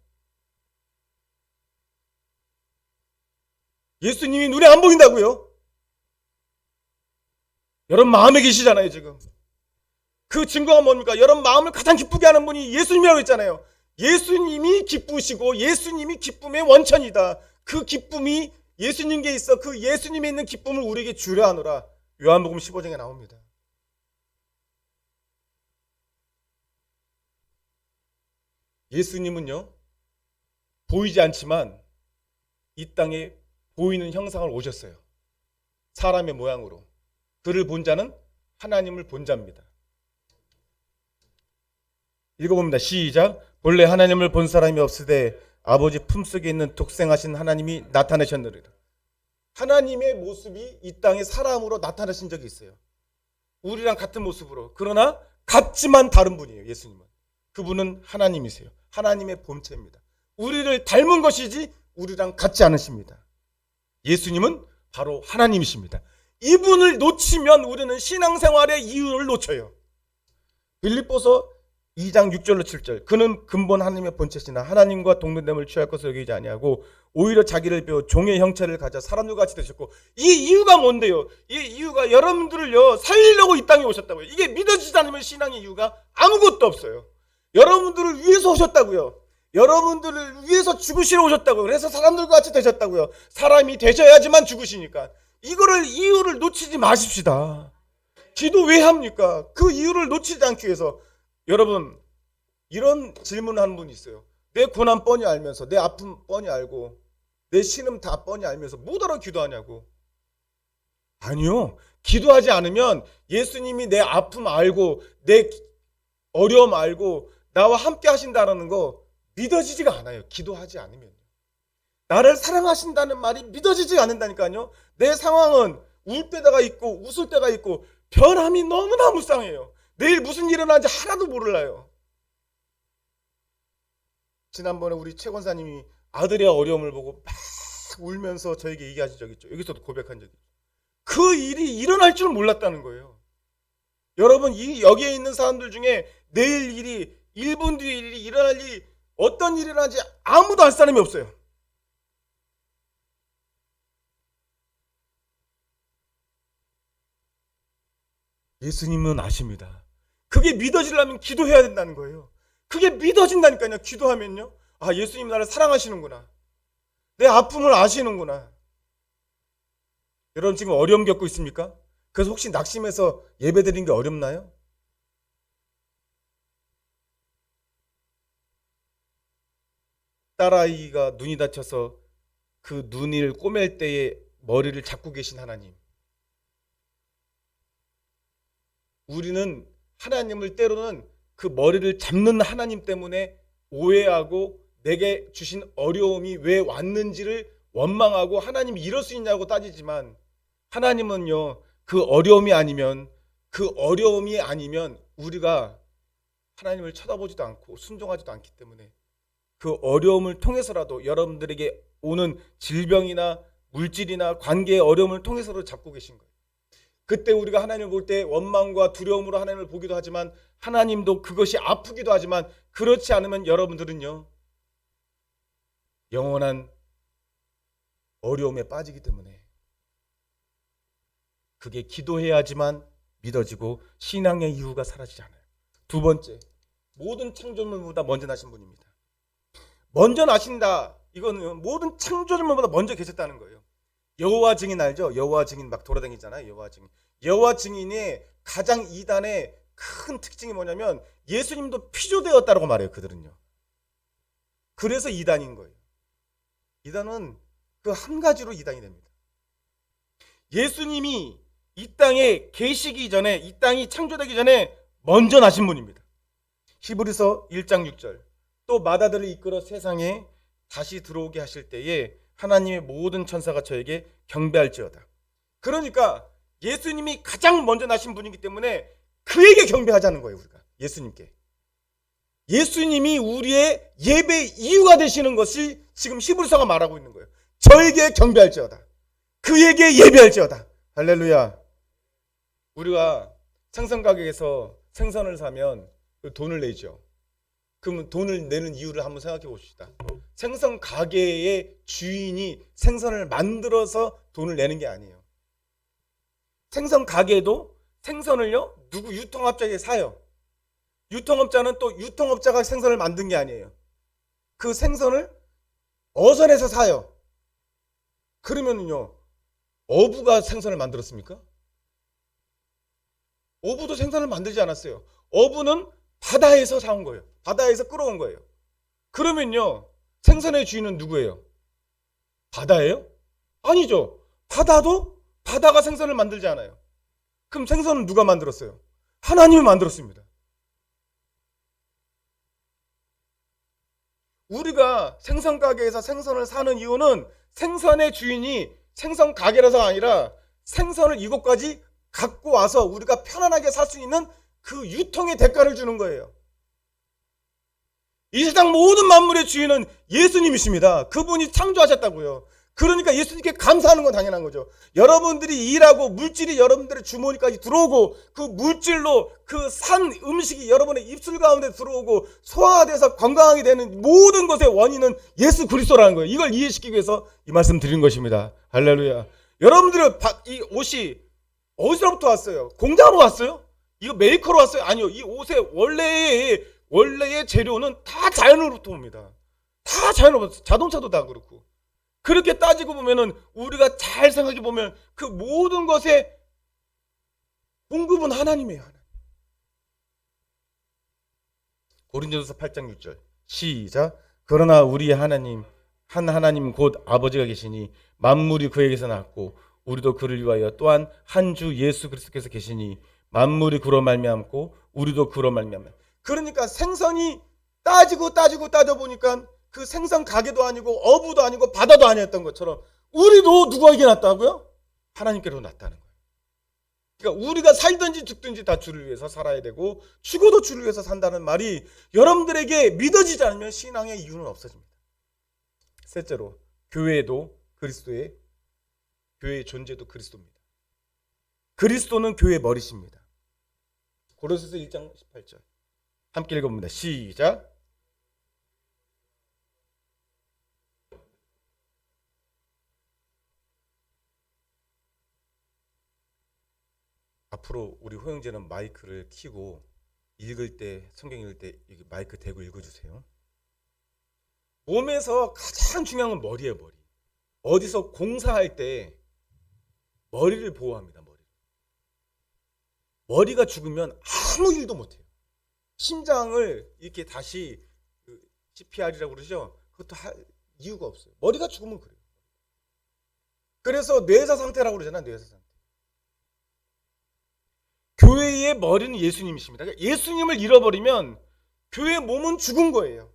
예수님이 눈에 안 보인다고요? 여러분 마음에 계시잖아요, 지금. 그 증거가 뭡니까? 여러분 마음을 가장 기쁘게 하는 분이 예수님이라고 했잖아요. 예수님이 기쁘시고 예수님이 기쁨의 원천이다. 그 기쁨이 예수님께 있어. 그 예수님에 있는 기쁨을 우리에게 주려 하노라. 요한복음 15장에 나옵니다. 예수님은요, 보이지 않지만 이 땅에 보이는 형상을 오셨어요. 사람의 모양으로. 그를 본 자는 하나님을 본 자입니다. 읽어봅니다. 시작. 본래 하나님을 본 사람이 없으되 아버지 품속에 있는 독생하신 하나님이 나타나셨느니라. 하나님의 모습이 이 땅에 사람으로 나타나신 적이 있어요. 우리랑 같은 모습으로. 그러나 같지만 다른 분이에요. 예수님은. 그분은 하나님이세요. 하나님의 본체입니다. 우리를 닮은 것이지 우리랑 같지 않으십니다. 예수님은 바로 하나님이십니다. 이분을 놓치면 우리는 신앙생활의 이유를 놓쳐요. 빌립보서 2장 6절로 7절. 그는 근본 하나님의 본체시나 하나님과 동등됨을 취할 것을 여기지 아니하고 오히려 자기를 비워 종의 형체를 가져 사람들과 같이 되셨고. 이 이유가 뭔데요? 이 이유가 여러분들을요 살리려고 이 땅에 오셨다고요. 이게 믿어지지 않으면 신앙의 이유가 아무것도 없어요. 여러분들을 위해서 오셨다고요. 여러분들을 위해서 죽으시러 오셨다고요. 그래서 사람들과 같이 되셨다고요. 사람이 되셔야지만 죽으시니까. 이거를 이유를 놓치지 마십시다. 기도 왜 합니까? 그 이유를 놓치지 않기 위해서. 여러분, 이런 질문을 하는 분이 있어요. 내 고난 뻔히 알면서, 내 아픔 뻔히 알고, 내 신음 다 뻔히 알면서 뭐하러 기도하냐고. 아니요. 기도하지 않으면 예수님이 내 아픔 알고 내 어려움 알고 나와 함께 하신다는 거 믿어지지가 않아요. 기도하지 않으면. 나를 사랑하신다는 말이 믿어지지 않는다니까요. 내 상황은 울 때가 있고 웃을 때가 있고 변함이 너무나 무쌍해요. 내일 무슨 일이 일어나는지 하나도 몰라요. 지난번에 우리 최 권사님이 아들의 어려움을 보고 막 울면서 저에게 얘기하신 적 있죠. 여기서도 고백한 적이 있죠. 그 일이 일어날 줄 몰랐다는 거예요. 여러분, 여기에 있는 사람들 중에 내일 일이 1분 뒤에 일이 일어날 일이 어떤 일이 일어나는지 아무도 알 사람이 없어요. 예수님은 아십니다. 그게 믿어지려면 기도해야 된다는 거예요. 그게 믿어진다니까요. 기도하면요. 아, 예수님 나를 사랑하시는구나. 내 아픔을 아시는구나. 여러분 지금 어려움 겪고 있습니까? 그래서 혹시 낙심해서 예배드리는 게 어렵나요? 딸아이가 눈이 다쳐서 그 눈을 꼬맬 때에 머리를 잡고 계신 하나님. 우리는 하나님을 때로는 그 머리를 잡는 하나님 때문에 오해하고 내게 주신 어려움이 왜 왔는지를 원망하고 하나님이 이럴 수 있냐고 따지지만 하나님은요, 그 어려움이 아니면 우리가 하나님을 쳐다보지도 않고 순종하지도 않기 때문에 그 어려움을 통해서라도 여러분들에게 오는 질병이나 물질이나 관계의 어려움을 통해서라도 잡고 계신 거예요. 그때 우리가 하나님을 볼 때 원망과 두려움으로 하나님을 보기도 하지만 하나님도 그것이 아프기도 하지만 그렇지 않으면 여러분들은요, 영원한 어려움에 빠지기 때문에 그게 기도해야지만 믿어지고 신앙의 이유가 사라지지 않아요. 두 번째, 모든 창조물보다 먼저 나신 분입니다. 먼저 나신다. 이거는 모든 창조물보다 먼저 계셨다는 거예요. 여호와 증인 알죠? 여호와 증인 막 돌아다니잖아요. 여호와 증인. 여호와 증인의 가장 이단의 큰 특징이 뭐냐면 예수님도 피조되었다라고 말해요. 그들은요. 그래서 이단인 거예요. 이단은 그 한 가지로 이단이 됩니다. 예수님이 이 땅에 계시기 전에, 이 땅이 창조되기 전에 먼저 나신 분입니다. 히브리서 1장 6절. 또 마다들을 이끌어 세상에 다시 들어오게 하실 때에 하나님의 모든 천사가 저에게 경배할지어다. 그러니까 예수님이 가장 먼저 나신 분이기 때문에 그에게 경배하자는 거예요. 우리가 예수님께. 예수님이 우리의 예배 이유가 되시는 것이 지금 히브리서가 말하고 있는 거예요. 저에게 경배할지어다. 그에게 예배할지어다. 할렐루야. 우리가 생선 가게에서 생선을 사면 돈을 내죠. 그러면 돈을 내는 이유를 한번 생각해 봅시다. 생선 가게의 주인이 생선을 만들어서 돈을 내는 게 아니에요. 생선 가게도 생선을요, 누구 유통업자에게 사요. 유통업자는 또 유통업자가 생선을 만든 게 아니에요. 그 생선을 어선에서 사요. 그러면요, 어부가 생선을 만들었습니까? 어부도 생선을 만들지 않았어요. 어부는 바다에서 사온 거예요. 바다에서 끌어온 거예요. 그러면요, 생선의 주인은 누구예요? 바다예요? 아니죠. 바다가 생선을 만들지 않아요. 그럼 생선은 누가 만들었어요? 하나님이 만들었습니다. 우리가 생선 가게에서 생선을 사는 이유는 생선의 주인이 생선 가게라서가 아니라 생선을 이곳까지 갖고 와서 우리가 편안하게 살 수 있는 그 유통의 대가를 주는 거예요. 이 세상 모든 만물의 주인은 예수님이십니다. 그분이 창조하셨다고요. 그러니까 예수님께 감사하는 건 당연한 거죠. 여러분들이 일하고 물질이 여러분들의 주머니까지 들어오고 그 물질로 그 산 음식이 여러분의 입술 가운데 들어오고 소화가 돼서 건강하게 되는 모든 것의 원인은 예수 그리스도라는 거예요. 이걸 이해시키기 위해서 이 말씀 드린 것입니다. 할렐루야. 여러분들은 이 옷이 어디서부터 왔어요? 공장으로 왔어요? 이거 메이커로 왔어요? 아니요. 이 옷의 원래의 재료는 다 자연으로부터 옵니다. 다 자연으로부터. 자동차도 다 그렇고. 그렇게 따지고 보면은 우리가 잘 생각해 보면 그 모든 것의 공급은 하나님이에요. 하나님. 고린도서 8장 6절 시작. 그러나 우리의 하나님 한 하나님 곧 아버지가 계시니 만물이 그에게서 났고 우리도 그를 위하여 또한 한 주 예수 그리스도께서 계시니 만물이 그로 말미암고 우리도 그로 말미암아. 그러니까 생선이 따져보니까 그 생선 가게도 아니고 어부도 아니고 바다도 아니었던 것처럼 우리도 누구에게 났다고요? 하나님께로 났다는 거예요. 그러니까 우리가 살든지 죽든지 다 주를 위해서 살아야 되고 죽어도 주를 위해서 산다는 말이 여러분들에게 믿어지지 않으면 신앙의 이유는 없어집니다. 셋째로 교회도 그리스도의 교회의 존재도 그리스도입니다. 그리스도는 교회의 머리십니다. 고린도서 1장 18절 함께 읽어봅니다. 시작. 앞으로 우리 호영제는 마이크를 켜고 읽을 때 성경 읽을 때 마이크 대고 읽어주세요. 몸에서 가장 중요한 건 머리예요. 머리. 어디서 공사할 때 머리를 보호합니다. 머리가 죽으면 아무 일도 못해요. 심장을 이렇게 다시 CPR이라고 그러죠. 그것도 할 이유가 없어요. 머리가 죽으면 그래요. 그래서 뇌사 상태라고 그러잖아요. 뇌사 상태. 교회의 머리는 예수님이십니다. 그러니까 예수님을 잃어버리면 교회의 몸은 죽은 거예요.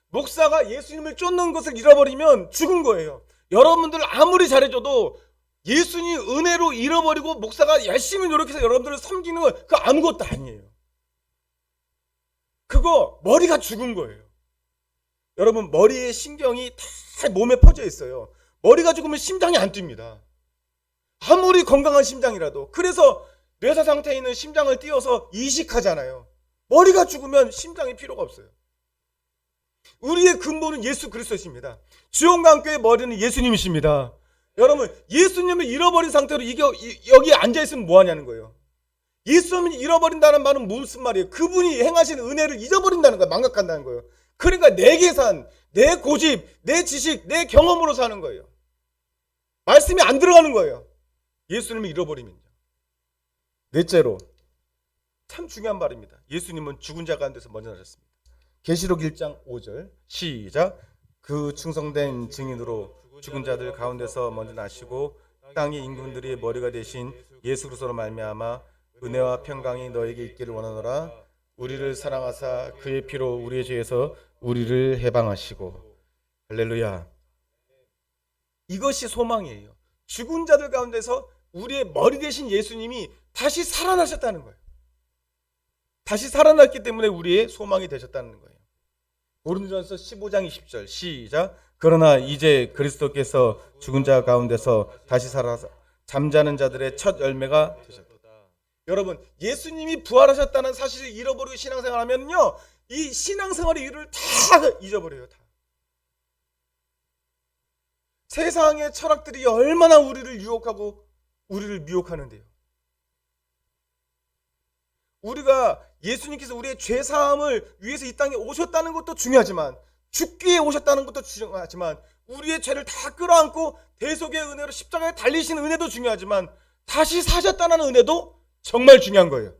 목사가 예수님을 쫓는 것을 잃어버리면 죽은 거예요. 여러분들 아무리 잘해줘도 예수님 은혜로 잃어버리고 목사가 열심히 노력해서 여러분들을 섬기는 건 그거 아무것도 아니에요. 그거 머리가 죽은 거예요. 여러분 머리에 신경이 다 몸에 퍼져 있어요. 머리가 죽으면 심장이 안 뜁니다. 아무리 건강한 심장이라도. 그래서 뇌사 상태에 있는 심장을 띄워서 이식하잖아요. 머리가 죽으면 심장이 필요가 없어요. 우리의 근본은 예수 그리스도십니다. 주영강교의 머리는 예수님이십니다. 여러분 예수님을 잃어버린 상태로 여기 앉아있으면 뭐하냐는 거예요. 예수님을 잃어버린다는 말은 무슨 말이에요? 그분이 행하신 은혜를 잊어버린다는 거예요. 망각한다는 거예요. 그러니까 내 계산, 내 고집, 내 지식, 내 경험으로 사는 거예요. 말씀이 안 들어가는 거예요. 예수님을 잃어버리면요. 넷째로 참 중요한 말입니다. 예수님은 죽은 자 가운데서 먼저 나셨습니다. 계시록 1장 5절 시작. 그 충성된 증인으로 죽은 자들 가운데서 먼저 나시고 땅의 임금들의 머리가 되신 예수 그리스도로 말미암아 은혜와 평강이 너에게 있기를 원하노라. 우리를 사랑하사 그의 피로 우리의 죄에서 우리를 해방하시고. 할렐루야. 이것이 소망이에요. 죽은 자들 가운데서 우리의 머리 되신 예수님이 다시 살아나셨다는 거예요. 다시 살아났기 때문에 우리의 소망이 되셨다는 거예요. 고린도전서 15장 20절 시작. 그러나 이제 그리스도께서 죽은 자 가운데서 다시 살아서 잠자는 자들의 첫 열매가 되셨다. 여러분 예수님이 부활하셨다는 사실을 잃어버리고 신앙생활하면요 이 신앙생활의 이유를 다 잊어버려요. 다. 세상의 철학들이 얼마나 우리를 유혹하고 우리를 미혹하는데요. 우리가 예수님께서 우리의 죄사함을 위해서 이 땅에 오셨다는 것도 중요하지만 죽기 위해 오셨다는 것도 중요하지만 우리의 죄를 다 끌어안고 대속의 은혜로 십자가에 달리신 은혜도 중요하지만 다시 사셨다는 은혜도 정말 중요한 거예요.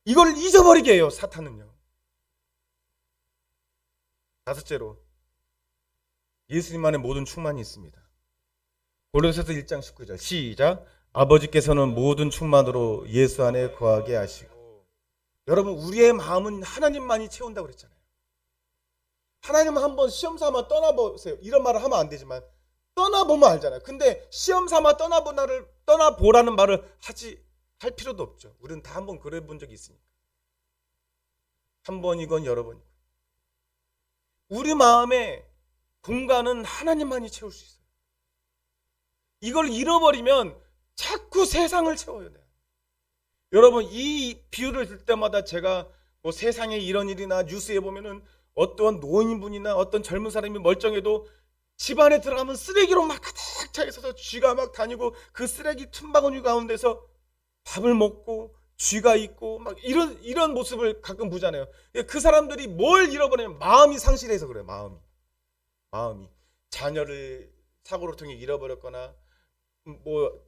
이걸 잊어버리게 해요. 사탄은요. 다섯째로 예수님 안에 모든 충만이 있습니다. 고린도서 1장 19절 시작. 아버지께서는 모든 충만으로 예수 안에 거하게 하시고. 여러분 우리의 마음은 하나님만이 채운다고 그랬잖아요. 하나님 한번 시험 삼아 떠나보세요. 이런 말을 하면 안 되지만 떠나보면 알잖아요. 근데 시험 삼아 떠나보라는 말을 할 필요도 없죠. 우리는 다 한번 그래 본 적이 있으니까. 한 번이건 여러 번이건. 우리 마음의 공간은 하나님만이 채울 수 있어요. 이걸 잃어버리면 자꾸 세상을 채워야 돼요. 여러분 이 비유를 들 때마다 제가 뭐 세상에 이런 일이나 뉴스에 보면은 어떤 노인분이나 어떤 젊은 사람이 멀쩡해도 집안에 들어가면 쓰레기로 막 가득 차 있어서 쥐가 막 다니고 그 쓰레기 틈바구니 가운데서 밥을 먹고 쥐가 있고 막 이런 모습을 가끔 보잖아요. 그 사람들이 뭘 잃어버리면 마음이 상실해서 그래요. 마음이 자녀를 사고를 통해 잃어버렸거나 뭐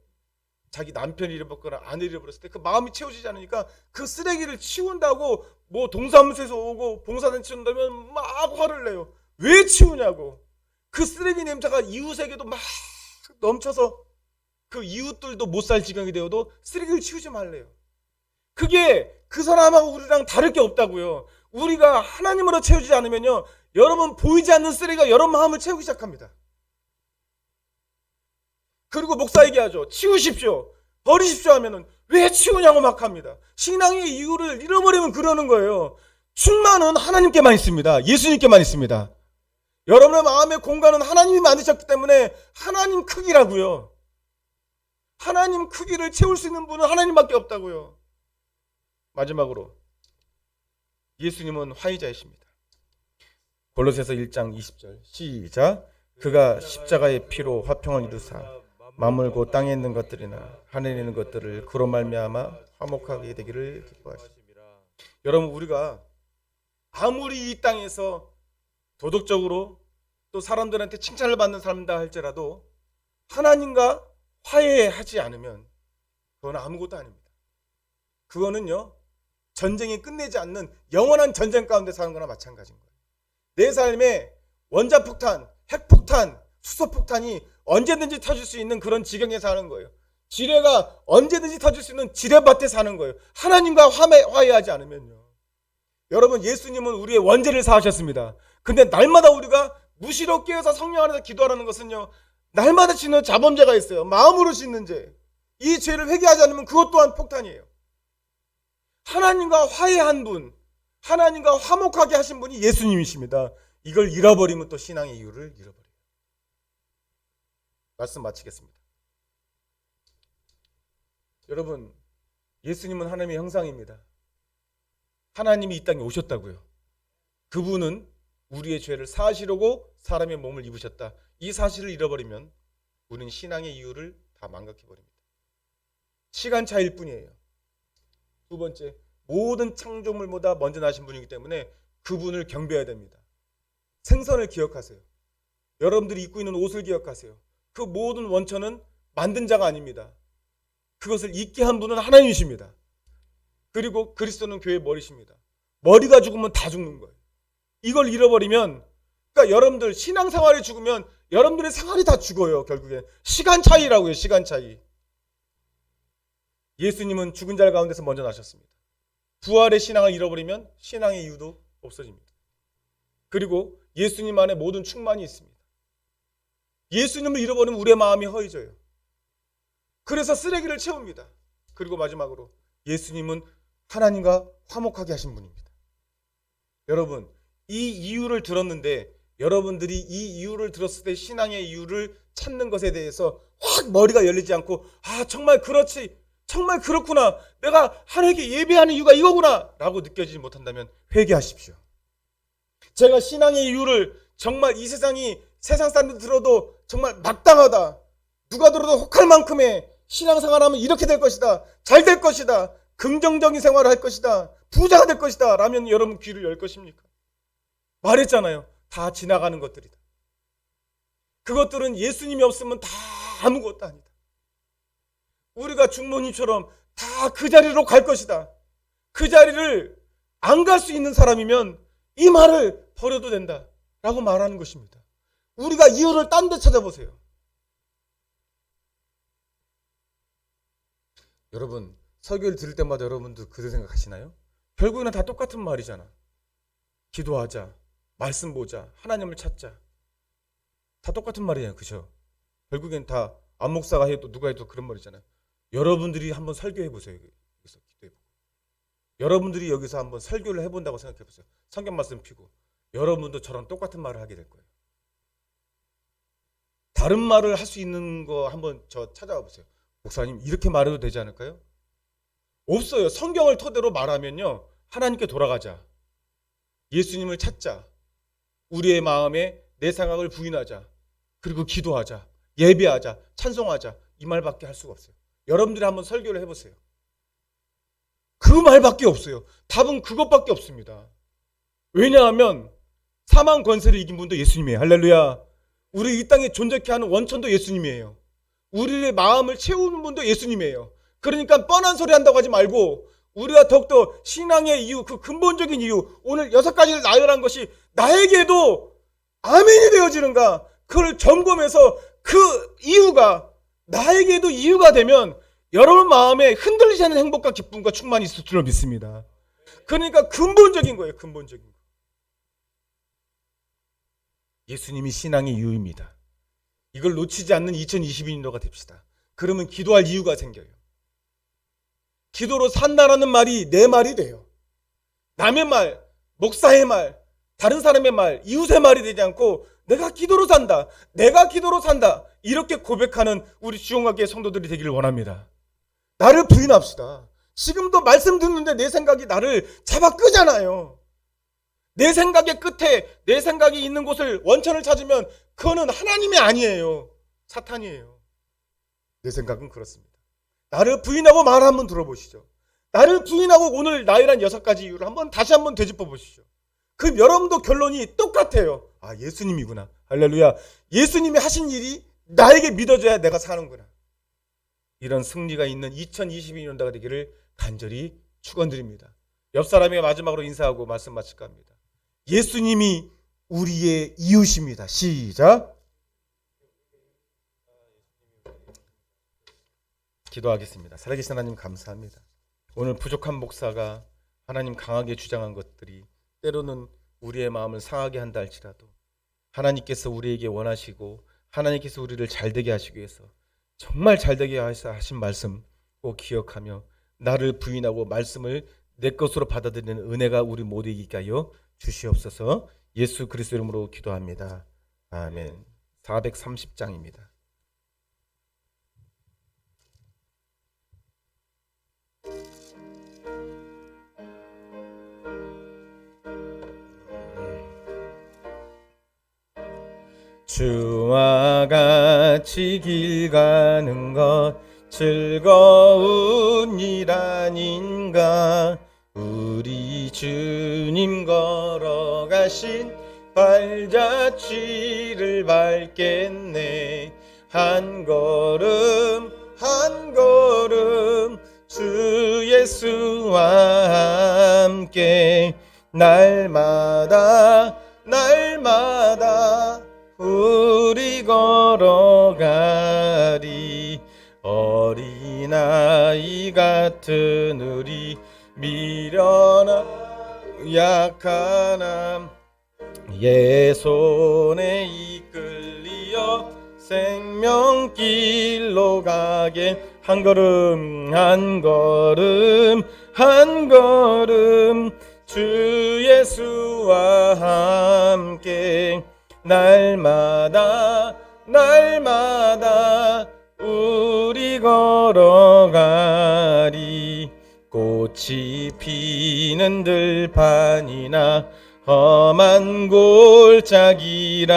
자기 남편을 잃어버렸거나 아내를 잃어버렸을 때 그 마음이 채워지지 않으니까 그 쓰레기를 치운다고 뭐 동사무소에서 오고 봉사단 치운다면 막 화를 내요. 왜 치우냐고. 그 쓰레기 냄새가 이웃에게도 막 넘쳐서 그 이웃들도 못 살 지경이 되어도 쓰레기를 치우지 말래요. 그게 그 사람하고 우리랑 다를 게 없다고요. 우리가 하나님으로 채우지 않으면요, 여러분 보이지 않는 쓰레기가 여러분 마음을 채우기 시작합니다. 그리고 목사 얘기하죠. 치우십시오. 버리십시오 하면은 왜 치우냐고 막 합니다. 신앙의 이유를 잃어버리면 그러는 거예요. 충만은 하나님께만 있습니다. 예수님께만 있습니다. 여러분의 마음의 공간은 하나님이 만드셨기 때문에 하나님 크기라고요. 하나님 크기를 채울 수 있는 분은 하나님밖에 없다고요. 마지막으로 예수님은 화의자이십니다. 골로새서 1장 20절 시작. 그가 십자가의 피로 화평을 이루사 만물 곧 땅에 있는 것들이나 하늘에 있는 것들을 그로 말미암아 화목하게 되기를 기뻐하십니다. 여러분, 우리가 아무리 이 땅에서 도덕적으로 또 사람들한테 칭찬을 받는 사람이다 할지라도 하나님과 화해하지 않으면 그건 아무것도 아닙니다. 그거는요, 전쟁이 끝내지 않는 영원한 전쟁 가운데 사는 거나 마찬가지인 거예요. 내 삶에 원자폭탄, 핵폭탄, 수소폭탄이 언제든지 터질 수 있는 그런 지경에 사는 거예요. 지뢰가 언제든지 터질 수 있는 지뢰밭에 사는 거예요. 하나님과 화해하지 않으면요. 여러분, 예수님은 우리의 원죄를 사하셨습니다. 근데 날마다 우리가 무시로 깨어서 성령 안에서 기도하라는 것은요, 날마다 짓는 자범죄가 있어요. 마음으로 짓는 죄. 이 죄를 회개하지 않으면 그것 또한 폭탄이에요. 하나님과 화해한 분, 하나님과 화목하게 하신 분이 예수님이십니다. 이걸 잃어버리면 또 신앙의 이유를 잃어버려요. 말씀 마치겠습니다. 여러분, 예수님은 하나님의 형상입니다. 하나님이 이 땅에 오셨다고요. 그분은 우리의 죄를 사하시려고 사람의 몸을 입으셨다. 이 사실을 잃어버리면 우리는 신앙의 이유를 다 망각해버립니다. 시간 차이일 뿐이에요. 두 번째, 모든 창조물보다 먼저 나신 분이기 때문에 그분을 경배해야 됩니다. 생선을 기억하세요. 여러분들이 입고 있는 옷을 기억하세요. 그 모든 원천은 만든 자가 아닙니다. 그것을 입게 한 분은 하나님이십니다. 그리고 그리스도는 교회의 머리십니다. 머리가 죽으면 다 죽는 거예요. 이걸 잃어버리면, 그러니까 여러분들 신앙생활이 죽으면 여러분들의 생활이 다 죽어요. 결국엔 시간 차이라고요. 시간 차이. 예수님은 죽은 자 가운데서 먼저 나셨습니다. 부활의 신앙을 잃어버리면 신앙의 이유도 없어집니다. 그리고 예수님 안에 모든 충만이 있습니다. 예수님을 잃어버리면 우리의 마음이 허해져요. 그래서 쓰레기를 채웁니다. 그리고 마지막으로 예수님은 하나님과 화목하게 하신 분입니다. 여러분, 이 이유를 들었는데 여러분들이 이 이유를 들었을 때 신앙의 이유를 찾는 것에 대해서 확 머리가 열리지 않고, 아, 정말 그렇지, 정말 그렇구나, 내가 하나님께 예배하는 이유가 이거구나 라고 느껴지지 못한다면 회개하십시오. 제가 신앙의 이유를 정말 이 세상이 세상 사람들 들어도 정말 마땅하다, 누가 들어도 혹할 만큼의 신앙생활하면 이렇게 될 것이다, 잘 될 것이다, 긍정적인 생활을 할 것이다, 부자가 될 것이다 라면 여러분 귀를 열 것입니까? 말했잖아요. 다 지나가는 것들이다. 그것들은 예수님이 없으면 다 아무것도 아니다. 우리가 중모님처럼 다 그 자리로 갈 것이다. 그 자리를 안 갈 수 있는 사람이면 이 말을 버려도 된다 라고 말하는 것입니다. 우리가 이유를 딴 데 찾아보세요. 여러분, 설교를 들을 때마다 여러분도 그 생각하시나요? 결국에는 다 똑같은 말이잖아. 기도하자, 말씀 보자, 하나님을 찾자. 다 똑같은 말이에요. 그죠? 결국엔 다 안목사가 해도 누가 해도 그런 말이잖아요. 여러분들이 한번 설교해 보세요. 여기서 기도해 보고. 여러분들이 여기서 한번 설교를 해본다고 생각해 보세요. 성경 말씀 피고 여러분도 저랑 똑같은 말을 하게 될 거예요. 다른 말을 할 수 있는 거 한번 저 찾아와 보세요. 목사님, 이렇게 말해도 되지 않을까요? 없어요. 성경을 토대로 말하면요, 하나님께 돌아가자, 예수님을 찾자, 우리의 마음에 내 생각을 부인하자, 그리고 기도하자, 예배하자, 찬송하자, 이 말밖에 할 수가 없어요. 여러분들이 한번 설교를 해보세요. 그 말밖에 없어요. 답은 그것밖에 없습니다. 왜냐하면 사망 권세를 이긴 분도 예수님이에요. 할렐루야. 우리 이 땅에 존재케 하는 원천도 예수님이에요. 우리의 마음을 채우는 분도 예수님이에요. 그러니까 뻔한 소리 한다고 하지 말고 우리가 더욱더 신앙의 이유, 그 근본적인 이유, 오늘 6가지를 나열한 것이 나에게도 아멘이 되어지는가, 그걸 점검해서 그 이유가 나에게도 이유가 되면 여러분 마음에 흔들리지 않는 행복과 기쁨과 충만이 있을 줄로 믿습니다. 그러니까 근본적인 거예요. 근본적인 거. 예수님이 신앙의 이유입니다. 이걸 놓치지 않는 2022년도가 됩시다. 그러면 기도할 이유가 생겨요. 기도로 산다라는 말이 내 말이 돼요. 남의 말, 목사의 말, 다른 사람의 말, 이웃의 말이 되지 않고 내가 기도로 산다, 내가 기도로 산다, 이렇게 고백하는 우리 주용학교의 성도들이 되기를 원합니다. 나를 부인합시다. 지금도 말씀 듣는데 내 생각이 나를 잡아 끄잖아요. 내 생각의 끝에 내 생각이 있는 곳을 원천을 찾으면 그거는 하나님이 아니에요. 사탄이에요. 내 생각은 그렇습니다. 나를 부인하고 말 한번 들어보시죠. 나를 부인하고 오늘 나열한 6가지 이유를 다시 한번 되짚어 보시죠. 그럼 여러분도 결론이 똑같아요. 아, 예수님이구나. 할렐루야. 예수님이 하신 일이 나에게 믿어져야 내가 사는구나. 이런 승리가 있는 2022년도가 되기를 간절히 축원드립니다. 옆 사람에게 마지막으로 인사하고 말씀 마칠까 합니다. 예수님이 우리의 이웃입니다. 시작. 기도하겠습니다. 살아계신 하나님 감사합니다. 오늘 부족한 목사가 하나님 강하게 주장한 것들이 때로는 우리의 마음을 상하게 한다 할지라도 하나님께서 우리에게 원하시고 하나님께서 우리를 잘되게 하시기 위해서 정말 잘되게 하신 말씀 꼭 기억하며 나를 부인하고 말씀을 내 것으로 받아들이는 은혜가 우리 모두에게 있게 하여 주시옵소서. 예수 그리스도 이름으로 기도합니다. 아멘. 430장입니다. 주와 같이 길 가는 것 즐거운 일 아닌가. 우리 주님 걸어가신 발자취를 밟겠네. 한 걸음 한 걸음 주 예수와 함께 날마다 날마다 우리 걸어가리. 어린아이 같은 우리 미련한 약한 예 손에 이끌리어 생명길로 가게. 한 걸음 한 걸음 한 걸음 주 예수와 함께 날마다 날마다 우리 걸어가리. 꽃이 피는 들판이나 험한 골짜기라도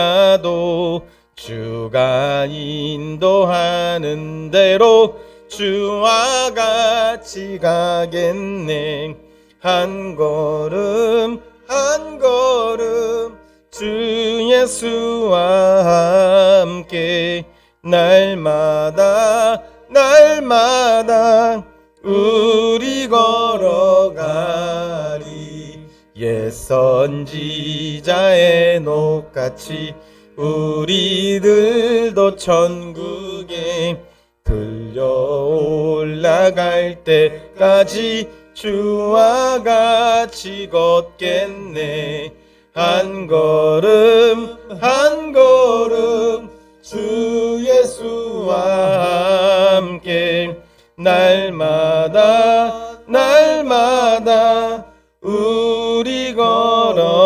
주가 인도하는 대로 주와 같이 가겠네. 한 걸음 한 걸음 주 예수와 함께 날마다 날마다 우리 걸어가리. 옛 선지자의 녹같이 우리들도 천국에 들려 올라갈 때까지 주와 같이 걷겠네. 한 걸음 한 걸음 주 예수와 함께 날마다 날마다 우리 걸어가리.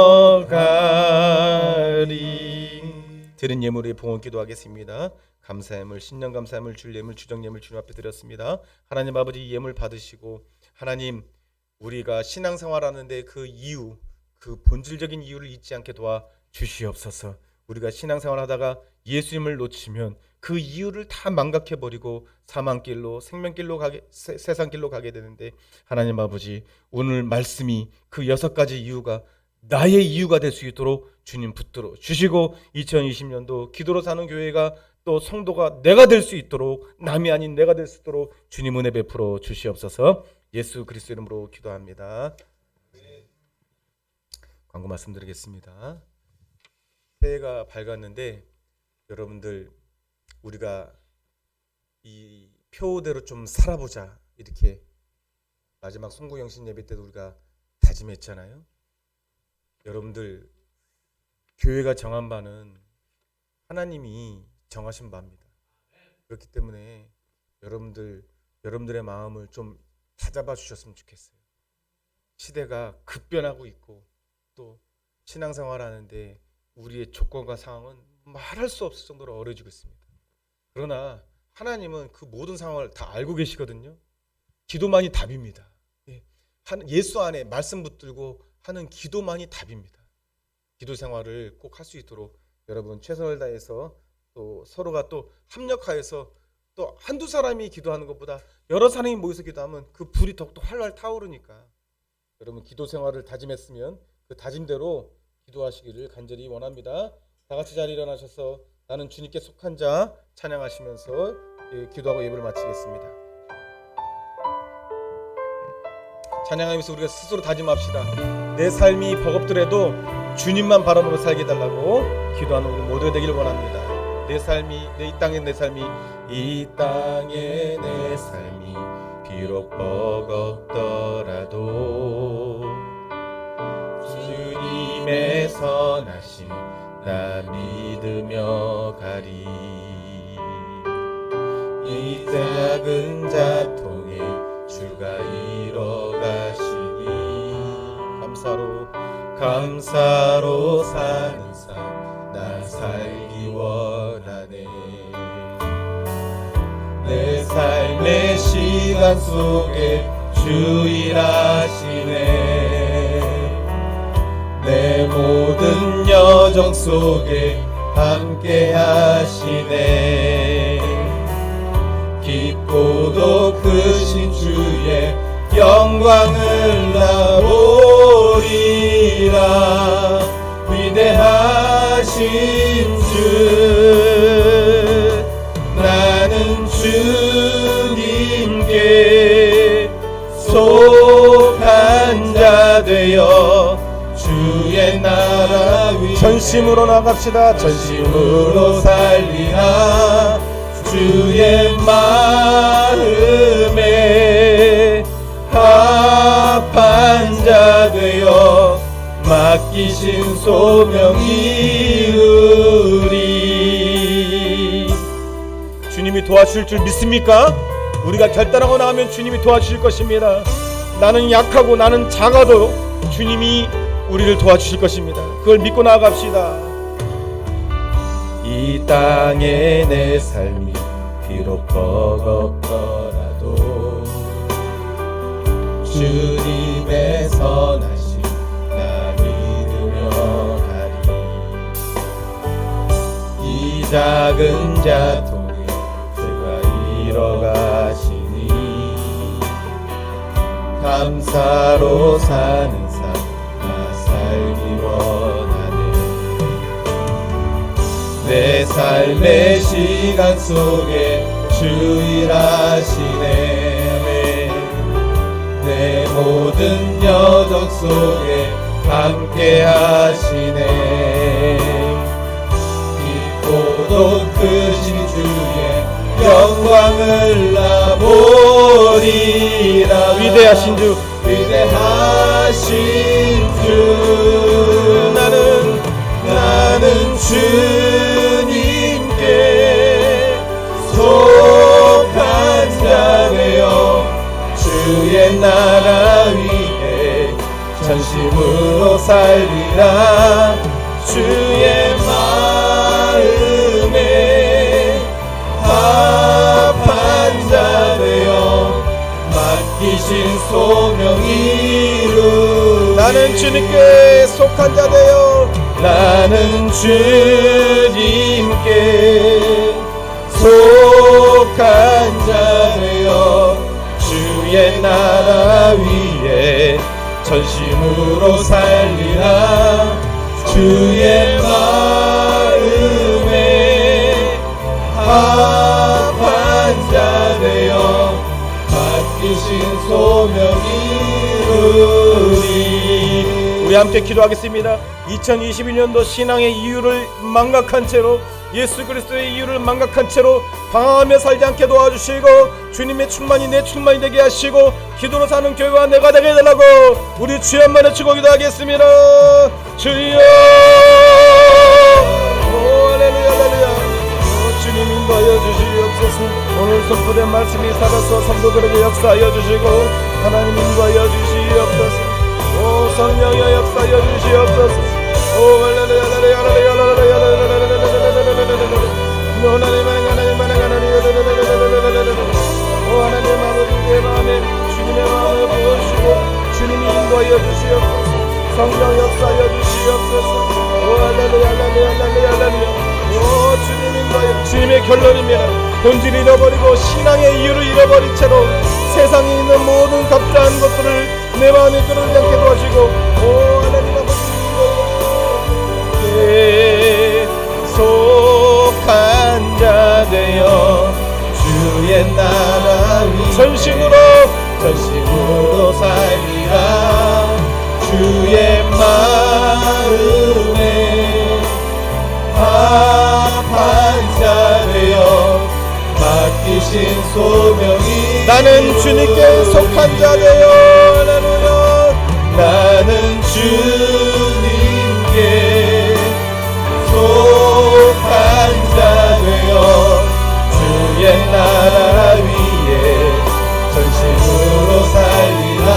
드린 예물의 봉헌 기도하겠습니다. 감사함을 신령 감사함을 줄 예물 주정 예물 주님 앞에 드렸습니다. 하나님 아버지 예물 받으시고 하나님 우리가 신앙생활하는데 그 이유 그 본질적인 이유를 잊지 않게 도와 주시옵소서. 우리가 신앙생활하다가 예수님을 놓치면 그 이유를 다 망각해버리고 사망길로 생명길로 세상길로 가게 되는데 하나님 아버지 오늘 말씀이 그 6가지 이유가 나의 이유가 될 수 있도록 주님 붙들어 주시고 2020년도 기도로 사는 교회가 또 성도가 내가 될 수 있도록, 남이 아닌 내가 될 수 있도록 주님 은혜 베풀어 주시옵소서. 예수 그리스도 이름으로 기도합니다. 광고 말씀드리겠습니다. 새해가 밝았는데 여러분들, 우리가 이 표대로 좀 살아보자, 이렇게 마지막 송구영신 예배 때도 우리가 다짐했잖아요. 여러분들, 교회가 정한 바는 하나님이 정하신 바입니다. 그렇기 때문에 여러분들의 마음을 좀 다잡아 주셨으면 좋겠어요. 시대가 급변하고 있고 또 신앙생활 하는데 우리의 조건과 상황은 말할 수 없을 정도로 어려지고 있습니다. 그러나 하나님은 그 모든 상황을 다 알고 계시거든요. 기도만이 답입니다. 예수 안에 말씀 붙들고 하는 기도만이 답입니다. 기도 생활을 꼭 할 수 있도록 여러분 최선을 다해서, 또 서로가 또 합력하여서, 또 한두 사람이 기도하는 것보다 여러 사람이 모여서 기도하면 그 불이 더욱더 활활 타오르니까 여러분 기도 생활을 다짐했으면 그 다짐대로 기도하시기를 간절히 원합니다. 다 같이 자리 일어나셔서 나는 주님께 속한 자 찬양하시면서 기도하고 예배를 마치겠습니다. 찬양하면서 우리가 스스로 다짐합시다. 내 삶이 버겁더라도 주님만 바라보며 살게 해달라고 기도하는 우리 모두가 되기를 원합니다. 내 삶이, 이 땅의 내 삶이 비록 버겁더라도 주님의 선하심 나 믿으며 가리. 이 작은 자통에 주가 이뤄가시니 감사로 사는 삶 나 살기 원하네. 내 삶의 시간 속에 주 일하시네. 내 모든 여정 속에 함께 하시네. 깊고도 크신 주의 영광을 나 보리라. 위대하신 주, 나는 주님께 속한 자 되어 주의 나라 위에 전심으로 나갑시다. 전심으로 살리라. 주의 마음에 합한 자 되어 맡기신 소명 이루리. 주님이 도와주실 줄 믿습니까? 우리가 결단하고 나가면 주님이 도와주실 것입니다. 나는 약하고 나는 작아도 주님이 우리를 도와주실 것입니다. 그걸 믿고 나아갑시다. 이 땅에 내 삶이 비록 버겁더라도 주님의 선하심 나 믿으며 가리. 이 작은 자통에 주가 이뤄가시니 감사로 사는 삶 나 살기 원하네. 내 삶의 시간 속에 주 일하시네. 내 모든 여정 속에 함께 하시네. 깊고도 크신 주의 영광을 나 보리라. 위대하신 주, 위대하신 주, 나는 주님께 속한 자 되어 주의 나라 위에 전심으로 살리라. 주의 마음에 합한 자 되어 맡기신 소명 이루. 나는 주님께 속한 자 되어 나는 주님께 속한 자 되어 주의 나라 위에 전심으로 살리라. 주의 마음에 우리 함께 기도하겠습니다. 2021년도 신앙의 이유를 망각한 채로, 예수 그리스도의 이유를 망각한 채로 방황하며 살지 않게 도와주시고, 주님의 충만이 내 충만이 되게 하시고, 기도로 사는 교회와 내가 되게 해달라고 우리 주여 한번 외치고 기도하겠습니다. 주여, 오 할렐루야 할렐루야. 주님 인도하여 주시옵소서. 오늘 선포된 말씀이 살아서 성도들에게 역사하여 주시고, 하나님 인도하여 주시옵소서. 오 성령여 역사하여 주시옵소서. 오 할렐루야 할렐루야 할렐루야 할렐루야 오 하나님 아버지의 마음에 주님의 마음을 부어주시고, 주님이 인도하여 주시옵소서. 성령 역사하여 주시옵소서. 오 할렐루야 할렐루야 할렐루야 할렐루야. 오 주님 인도하여. 주님의 결론입니다. 본질을 잃어버리고 신앙의 이유를 잃어버린 채로 세상에 있는 모든 값다한 것들을 내 마음에 끌어들이지 않게 도와주시고, 오 하나님 아버지 속한 자 되어 주의 나라 위 전심으로 살리라. 주의 마음에 합한 자 되어 맡기신 소명이, 나는 주님께 속한 자 되어, 할렐루야, 나는 주님께 속한 자 되어 주의 나라 위에 전심으로 살리라.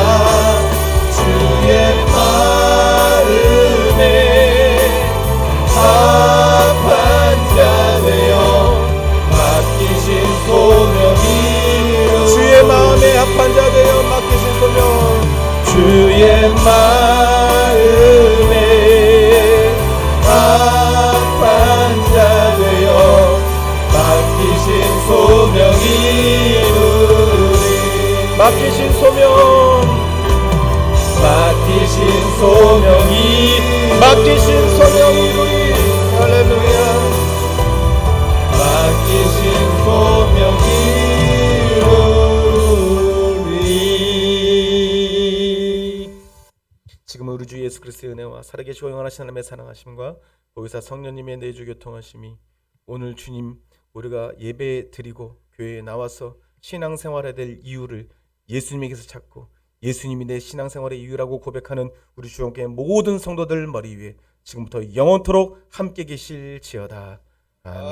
주의 마음에 합한 자 되어 맡기신 소명이, 주의 마음에 합한 자 되어 맡기신 소명, 주의 마음에 합한 자 되어 맡기신 소명이 이루리. 맡기신 소명, 맡기신 소명이, 맡기신 소명이 이루리. 할렐루야. 맡기신 소명이 이루리. 지금 우리 주 예수 그리스도의 은혜와 살아계시고 영원하신 하나님의 사랑하심과 보혜사 성령님의 내주 교통하심이, 오늘 주님 우리가 예배 드리고 교회에 나와서 신앙생활해야 될 이유를 예수님에게서 찾고, 예수님이 내 신앙생활의 이유라고 고백하는 우리 주님께 모든 성도들 머리 위에 지금부터 영원토록 함께 계실지어다. 아멘.